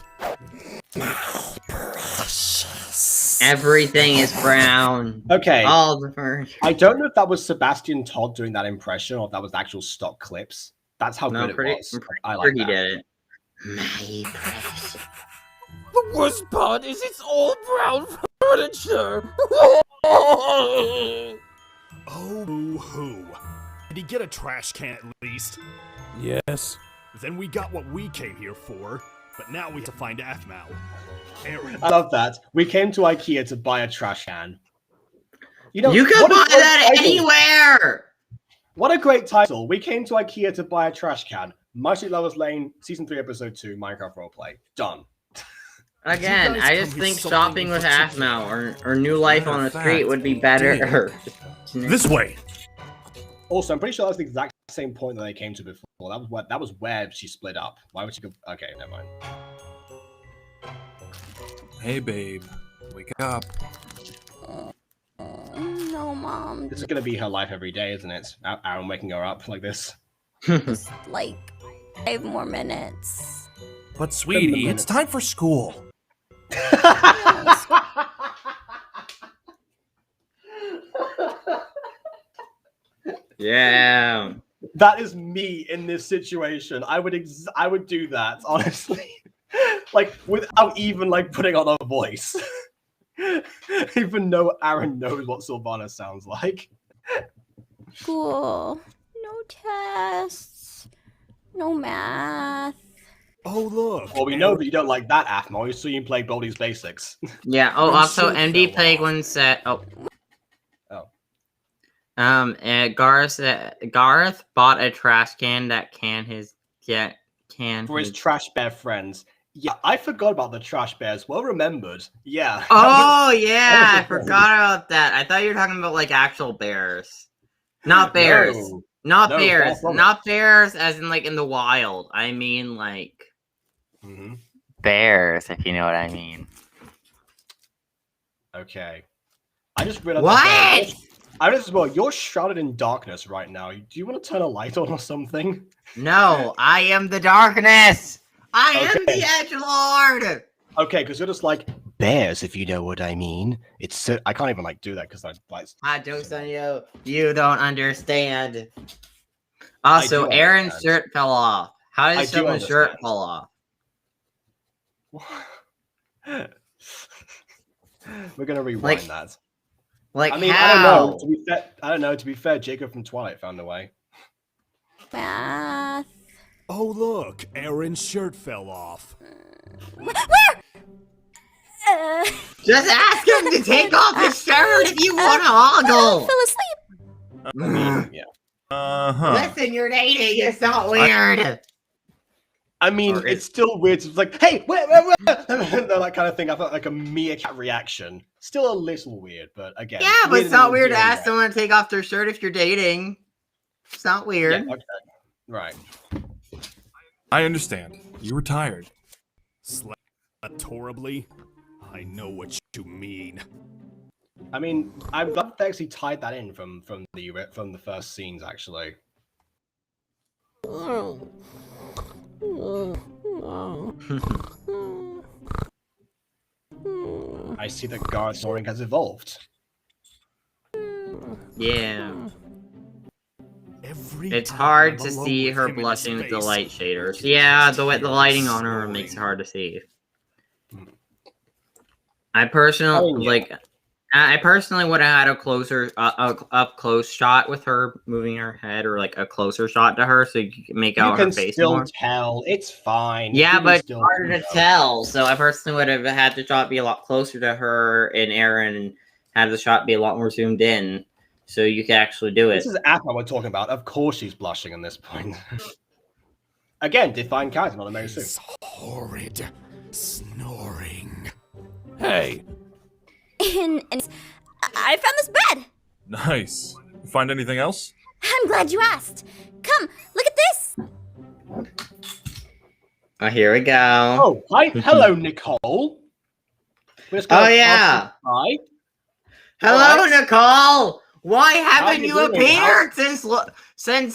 Precious. Everything is brown. Okay. All the furniture. I don't know if that was Sebastian Todd doing that impression or if that was actual stock clips. That's how good it was. I like he that. did it. My precious. The worst part is it's all brown furniture. Oh, boo-hoo. Did he get a trash can at least? Yes. Then we got what we came here for, but now we have to find Aphmau. Aaron. I love that. We came to IKEA to buy a trash can. You can buy that anywhere! What a great title. We came to IKEA to buy a trash can. MyStreet Lovers Lane, Season 3, Episode 2, Minecraft Roleplay. Done. Again, I just think shopping with Aphmau or New Life on the Street would be better. This way! Also, I'm pretty sure that's the exact same point that they came to before. That was where she split up. Why would she go? Okay, never mind. Hey, babe. Wake up. No, Mom. This is gonna be her life every day, isn't it? Aaron waking her up like this. Just like 5 more minutes. But sweetie, it's time for school. Yeah. That is me in this situation. I would do that, honestly. Like, without even, like, putting on a voice. Even though Aaron knows what Sylvana sounds like. Cool. No tests. No math. Oh, look. Well, we know that you don't like that, Aphmau, so you play Baldi's Basics. Yeah, also, MD Penguin said... Gareth bought a trash can that can for his trash bear friends. Yeah, I forgot about the trash bears. Well remembered. Yeah. Oh yeah, I forgot about that. I thought you were talking about like actual bears, not bears, not bears, not bears, as in like in the wild. I mean like bears, if you know what I mean. Okay. I just realized. What? I just well, you're shrouded in darkness right now. Do you want to turn a light on or something? No, I am the darkness. I am the edgelord. Okay, because you're just like bears, if you know what I mean. It's so I can't even like do that because I like. Joke's on you. You don't understand. Also, Aaron's shirt fell off. How did someone's shirt fall off? We're gonna rewind that. Like, I mean, how? I don't know. To be fair, Jacob from Twilight found a way. Math. Oh, look. Aaron's shirt fell off. Where? Just ask him to take off his shirt if you want to hoggle. I fell asleep. Yeah. Listen, you're dating. It's not weird. I mean, it's still weird. It's like, hey, where? That kind of thing. I felt like a meerkat reaction. Still a little weird, but again. Yeah, but it's not weird to ask someone to take off their shirt if you're dating. It's not weird. Yeah, okay. Right. I understand. You were tired. Slept horribly? I know what you mean. I mean, I'm glad they actually tied that in from the first scenes, actually. I see that Gar's snoring has evolved. Yeah. It's hard to see her blushing with the light shaders. Yeah, the lighting on her makes it hard to see. I personally would have had a closer, up close shot with her moving her head, or like a closer shot to her, so you can make out her face more. You can still tell. It's fine. Yeah, but it's harder to tell. So I personally would have had the shot be a lot closer to her and Aaron, and had the shot be a lot more zoomed in, so you can actually do it. This is Aphmau we're talking about. Of course, she's blushing at this point. Again, defined character, not a Mary Sue. Horrid snoring. Hey. And I found this bed. Nice. You find anything else? I'm glad you asked. Come, look at this. Oh, here we go. Oh, hi. Hello, Nicole. Oh, yeah. Hi. Hello, Nicole. Why haven't you appeared since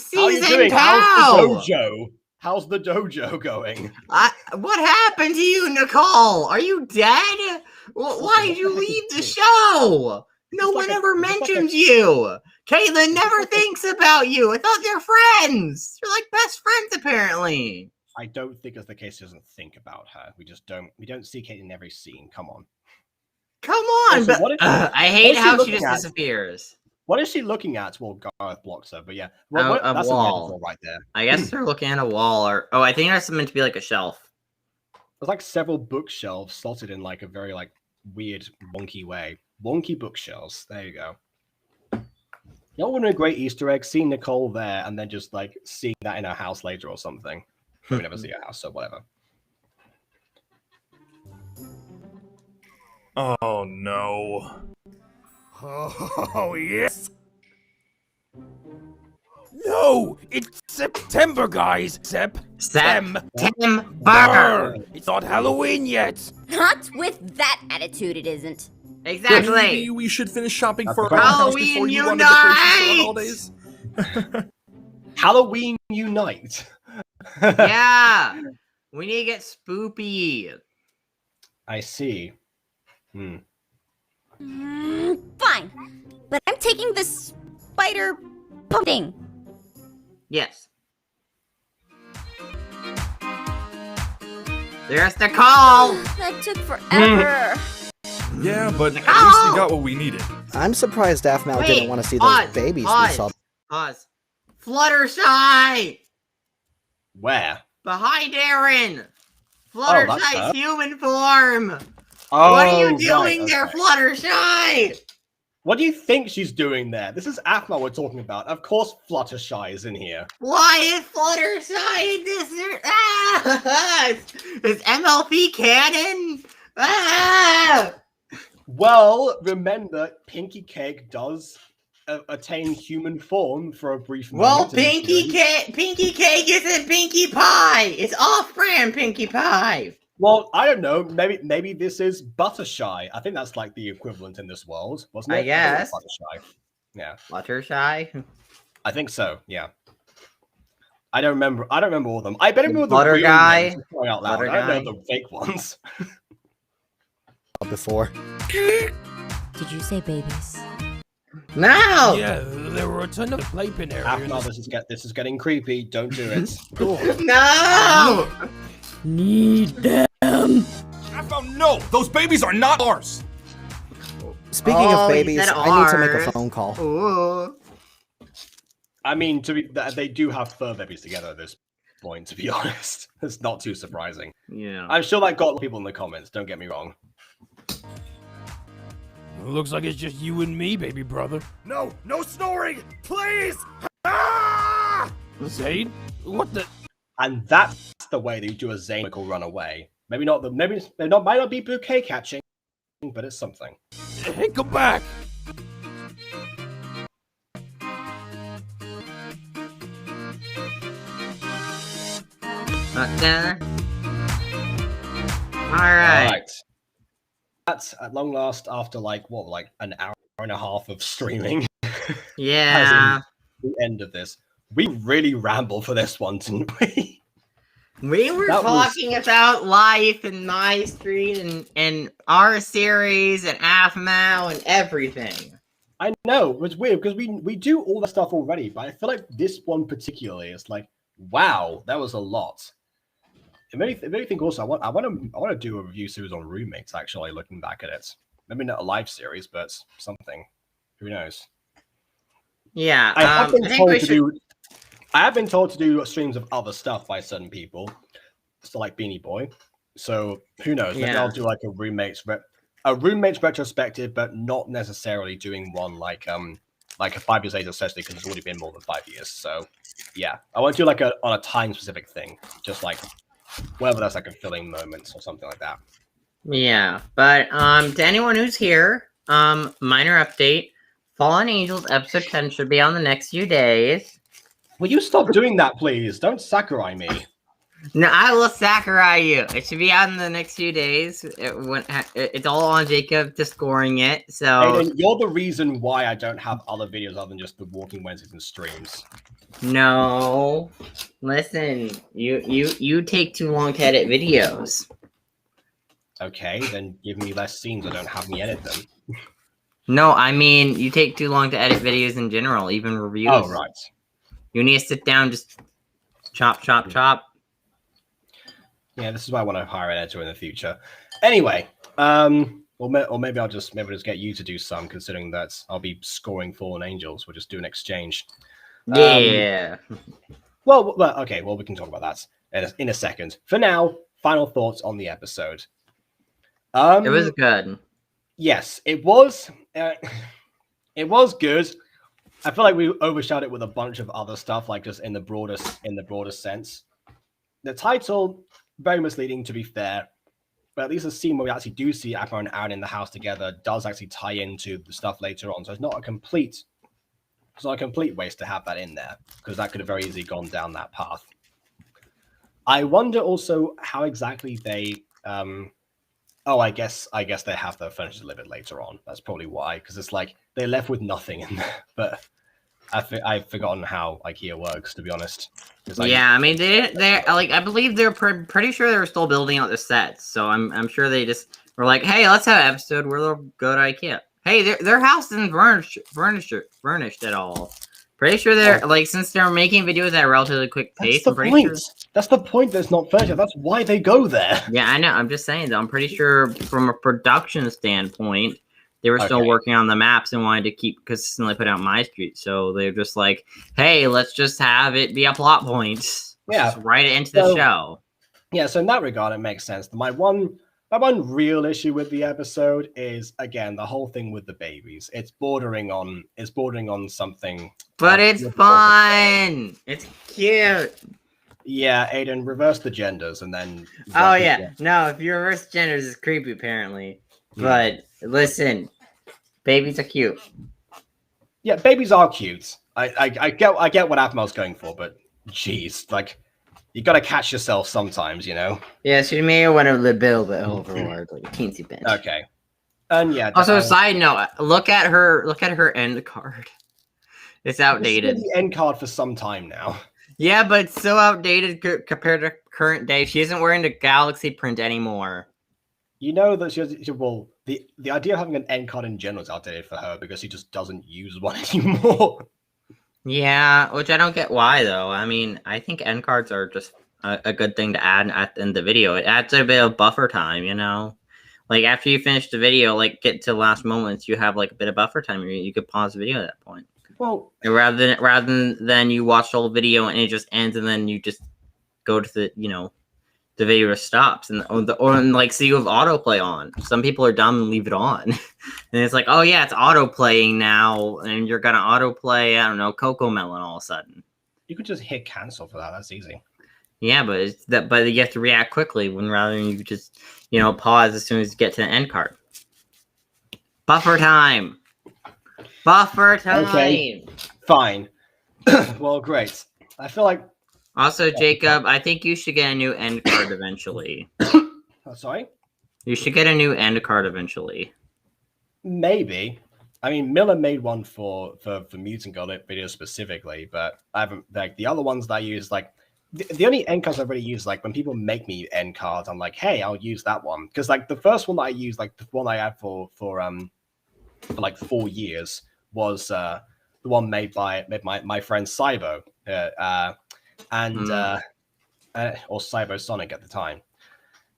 season 2? How's the dojo going? What happened to you, Nicole? Are you dead? Well, why did you leave the show? No one ever mentions you. Caitlin never thinks about you. I thought they're friends. You're like best friends, apparently. I don't think it's the case. He doesn't think about her. We don't see Kate in every scene. Come on. Come on. Also, But, I hate how she just disappears. What is she looking at? Well, Gareth blocks her, but yeah. That's a metaphor right there. I guess they're looking at a wall, or I think that's meant to be like a shelf. There's like several bookshelves slotted in like a very like weird, wonky way. Wonky bookshelves. There you go. You know, wouldn't a great Easter egg? Seeing Nicole there, and then just like seeing that in her house later or something. We never see her house, so whatever. Oh no. Oh, yes! No! It's September, guys! September! It's not Halloween yet! Not with that attitude, it isn't. Exactly. Maybe we should finish shopping for Halloween Unite. Halloween Unite. Yeah. We need to get spoopy. I see. Fine. But I'm taking the spider pumping. Yes. There's the call. That took forever. Yeah, but at least we got what we needed. I'm surprised Aphmau didn't want to see those babies we saw. Pause. Fluttershy! Where? Behind Aaron! Fluttershy's human form! Oh, what are you doing there, Fluttershy? What do you think she's doing there? This is Aphmau we're talking about. Of course Fluttershy is in here. Why is Fluttershy in this? Is MLP canon? Well, remember, Pinky Cake does attain human form for a brief moment. Well, Pinky Cake isn't Pinkie Pie. It's off-brand Pinkie Pie. Well, I don't know. Maybe this is Buttershy. I think that's like the equivalent in this world, wasn't it? I guess. Buttershy. Yeah. Fluttershy. I think so. Yeah. I don't remember all of them. I better remember the Butter real guy. names. Out loud. Butter I don't guy. know the fake ones. Before. Did you say babies? No! Yeah, there were a ton of playpen areas. Aphmau, this is getting creepy. Don't do it. No! Need them. Aphmau, no! Those babies are not ours! Speaking of babies, I need to make a phone call. Ooh. I mean, they do have fur babies together at this point, to be honest. It's not too surprising. Yeah. I'm sure that got people in the comments, don't get me wrong. Looks like it's just you and me, baby brother. No! No snoring! Please! Ah! Zane? What the? And that's the way they do a Zanical run away. Might not be bouquet catching, but it's something. Hey, come back! Alright. That's at long last after an hour and a half of streaming. Yeah. The end of this. We really rambled for this one, didn't we? We were talking about life and MyStreet and our series and Aphmau and everything. I know, it was weird because we do all the stuff already, but I feel like this one particularly is like, wow, that was a lot. It made me think also, I want to do a review series on Roommates, actually, looking back at it. Maybe not a live series, but something. Who knows? Yeah, I have been told to do streams of other stuff by certain people, so like Beanie Boy. So who knows? Maybe I'll do like a roommates retrospective, but not necessarily doing one like a 5 years later, especially because it's already been more than 5 years. So yeah, I want to do like on a time specific thing, just like whether that's like a filling moment or something like that. Yeah, but to anyone who's here, minor update: Fallen Angels episode 10 should be on the next few days. Will you stop doing that, please? Don't Sakurai me. No, I will Sakurai you. It should be out in the next few days. It's all on Jacob to scoring it. So Aiden, you're the reason why I don't have other videos other than just the Walking Wednesdays and streams. No, listen, you take too long to edit videos. Okay, then give me less scenes or don't have me edit them. No, I mean, you take too long to edit videos in general, even reviews. Oh, right. You need to sit down, just chop, chop, chop. Yeah, this is why I want to hire an editor in the future. Anyway, or maybe I'll just get you to do some, considering that I'll be scoring Fallen Angels. We'll just do an exchange. Yeah. Well, okay. Well, we can talk about that in a second. For now, final thoughts on the episode. It was good. Yes, it was. It was good. I feel like we overshadowed it with a bunch of other stuff, like just in the broadest sense. The title, very misleading, to be fair. But at least the scene where we actually do see Aphmau and Aaron in the house together does actually tie into the stuff later on. So it's not a complete waste to have that in there, because that could have very easily gone down that path. I wonder also how exactly they I guess they have their furniture delivered later on. That's probably why, because it's like they're left with nothing in there. But I've forgotten how IKEA works, to be honest. Yeah, I mean they're like, I believe they're pretty sure they were still building out the sets. So I'm sure they just were like, hey, let's have an episode where they'll go to IKEA. Hey, their house isn't furnished at all. Pretty sure they're like, since they're making videos at a relatively quick pace. That's the point. That's the point. There's not furniture. That's why they go there. Yeah, I know. I'm just saying though. I'm pretty sure from a production standpoint, they were still working on the maps and wanted to keep consistently put out MyStreet. So they're just like, hey, let's just have it be a plot point. Let's just write it into the show. Yeah. So in that regard, it makes sense. My one real issue with the episode is, again, the whole thing with the babies. It's bordering on something. But it's fun. It's cute. Yeah, Aiden, reverse the genders and then. Oh yeah, no. If you reverse genders, it's creepy apparently. But listen, babies are cute. Yeah, babies are cute. I get what Aphmau's going for, but geez, like, you gotta catch yourself sometimes, you know. Yeah, she may have went a little bit overboard, like a teensy bit. Okay. And yeah. Also, side note, look at her end card. It's outdated. It's been the end card for some time now. Yeah, but it's so outdated compared to current day. She isn't wearing the Galaxy print anymore. You know that the idea of having an end card in general is outdated for her because she just doesn't use one anymore. Yeah, which I don't get why though. I mean, I think end cards are just a good thing to add in the video. It adds a bit of buffer time, you know. Like after you finish the video, like get to the last moments, you have like a bit of buffer time. You could pause the video at that point. Well, rather than you watch the whole video and it just ends, and then you just go to the the video stops, and like, so you have autoplay on. Some people are dumb and leave it on, and it's like, oh yeah, it's auto playing now, and you're gonna autoplay, I don't know, Coco Melon all of a sudden. You could just hit cancel for that. That's easy. Yeah, but you have to react quickly rather than you just pause as soon as you get to the end card. Buffer time. Buffer time. Okay, fine. Well, great. I feel like. Also, Jacob, I think you should get a new end card eventually. Sorry? You should get a new end card eventually. Maybe. I mean, Miller made one for Mutant Girl video specifically, but I haven't, like, the other ones that I use, like, the only end cards I've really used, like, when people make me end cards, I'm like, hey, I'll use that one. Because, like, the first one that I used, like, the one I had for like 4 years was the one made by my friend Cybo. Or Cybo Sonic at the time,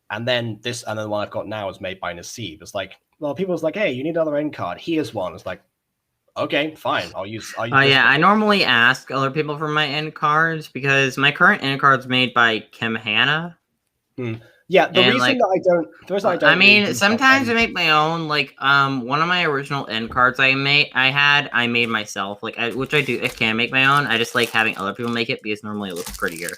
and then the one I've got now is made by Nasib. It's like, well, people's like, hey, you need another end card. Here's one. It's like, okay, fine. I'll use. Oh yeah, I normally ask other people for my end cards because my current end card is made by Kim Hanna. Yeah, the reason that I don't. I mean, sometimes I make my own. Like, one of my original end cards I made myself. Like, which I do. I can make my own. I just like having other people make it because normally it looks prettier.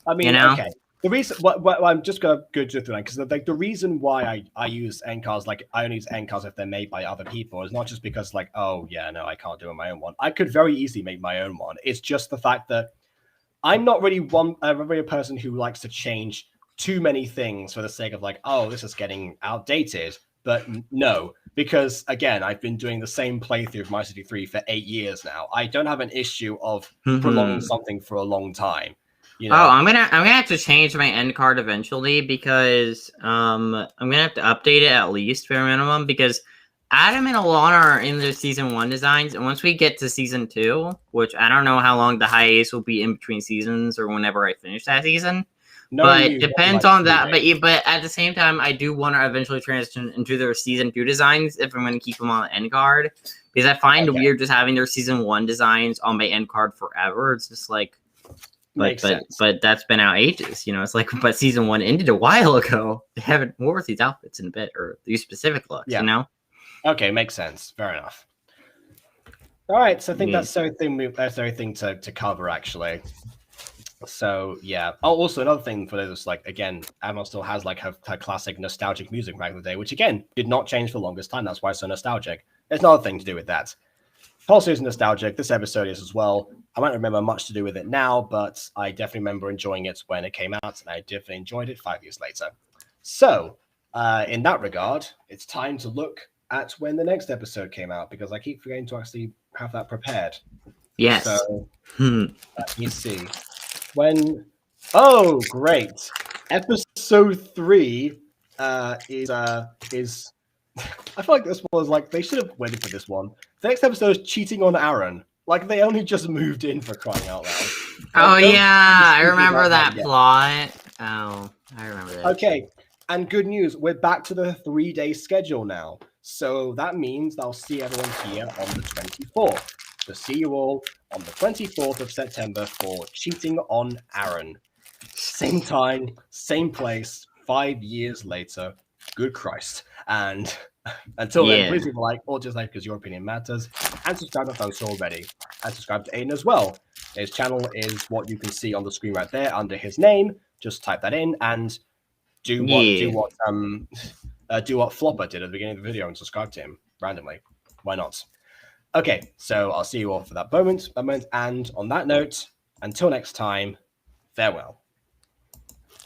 I mean, okay. The reason, what I'm just gonna go through that, because like the reason why I use end cards, like I only use end cards if they're made by other people, is not just because like, oh yeah, no, I can't do my own one. I could very easily make my own one. It's just the fact that I'm not really a person who likes to change too many things for the sake of like, oh, this is getting outdated. But no, because again, I've been doing the same playthrough of MyStreet 3 for 8 years now. I don't have an issue of prolonging something for a long time. You know, I'm gonna have to change my end card eventually because I'm gonna have to update it at least bare minimum because Adam and Alana are in their season 1 designs, and once we get to season 2, which I don't know how long the hiatus will be in between seasons or whenever I finish that season. But depends on that. But at the same time, I do want to eventually transition into their season 2 designs if I'm going to keep them on the end card, because I find it weird just having their season 1 designs on my end card forever. It's just like, but that's been out ages. You know, it's like, but season 1 ended a while ago. They haven't worn these outfits in a bit or these specific looks. You know. Okay, makes sense. Fair enough. All right, so I think that's everything to cover actually. So yeah. Oh, also another thing for those, like, again, Aphmau still has like her classic nostalgic music back in the day, which again did not change for the longest time. That's why it's so nostalgic. There's another thing to do with that. Pulse is nostalgic. This episode is as well. I won't remember much to do with it now, but I definitely remember enjoying it when it came out, and I definitely enjoyed it 5 years later. So in that regard, it's time to look at when the next episode came out, because I keep forgetting to actually have that prepared. Yes. So let me see. When great. Episode 3 is I feel like this was like they should have waited for this one. The next episode is cheating on Aaron. Like they only just moved in, for crying out loud. Oh yeah, I remember that plot. Oh, I remember that. Okay, and good news, we're back to the 3-day schedule now. So that means I'll see everyone here on the 24th. So see you all on the 24th of September for Cheating on Aaron. Same time, same place, 5 years later. Good Christ. And until then, please leave a like, or just like, because your opinion matters. And subscribe if that's already. And subscribe to Aiden as well. His channel is what you can see on the screen right there under his name. Just type that in and do what Flopper did at the beginning of the video and subscribe to him randomly. Why not? Okay, so I'll see you all for that moment. And on that note, until next time, farewell.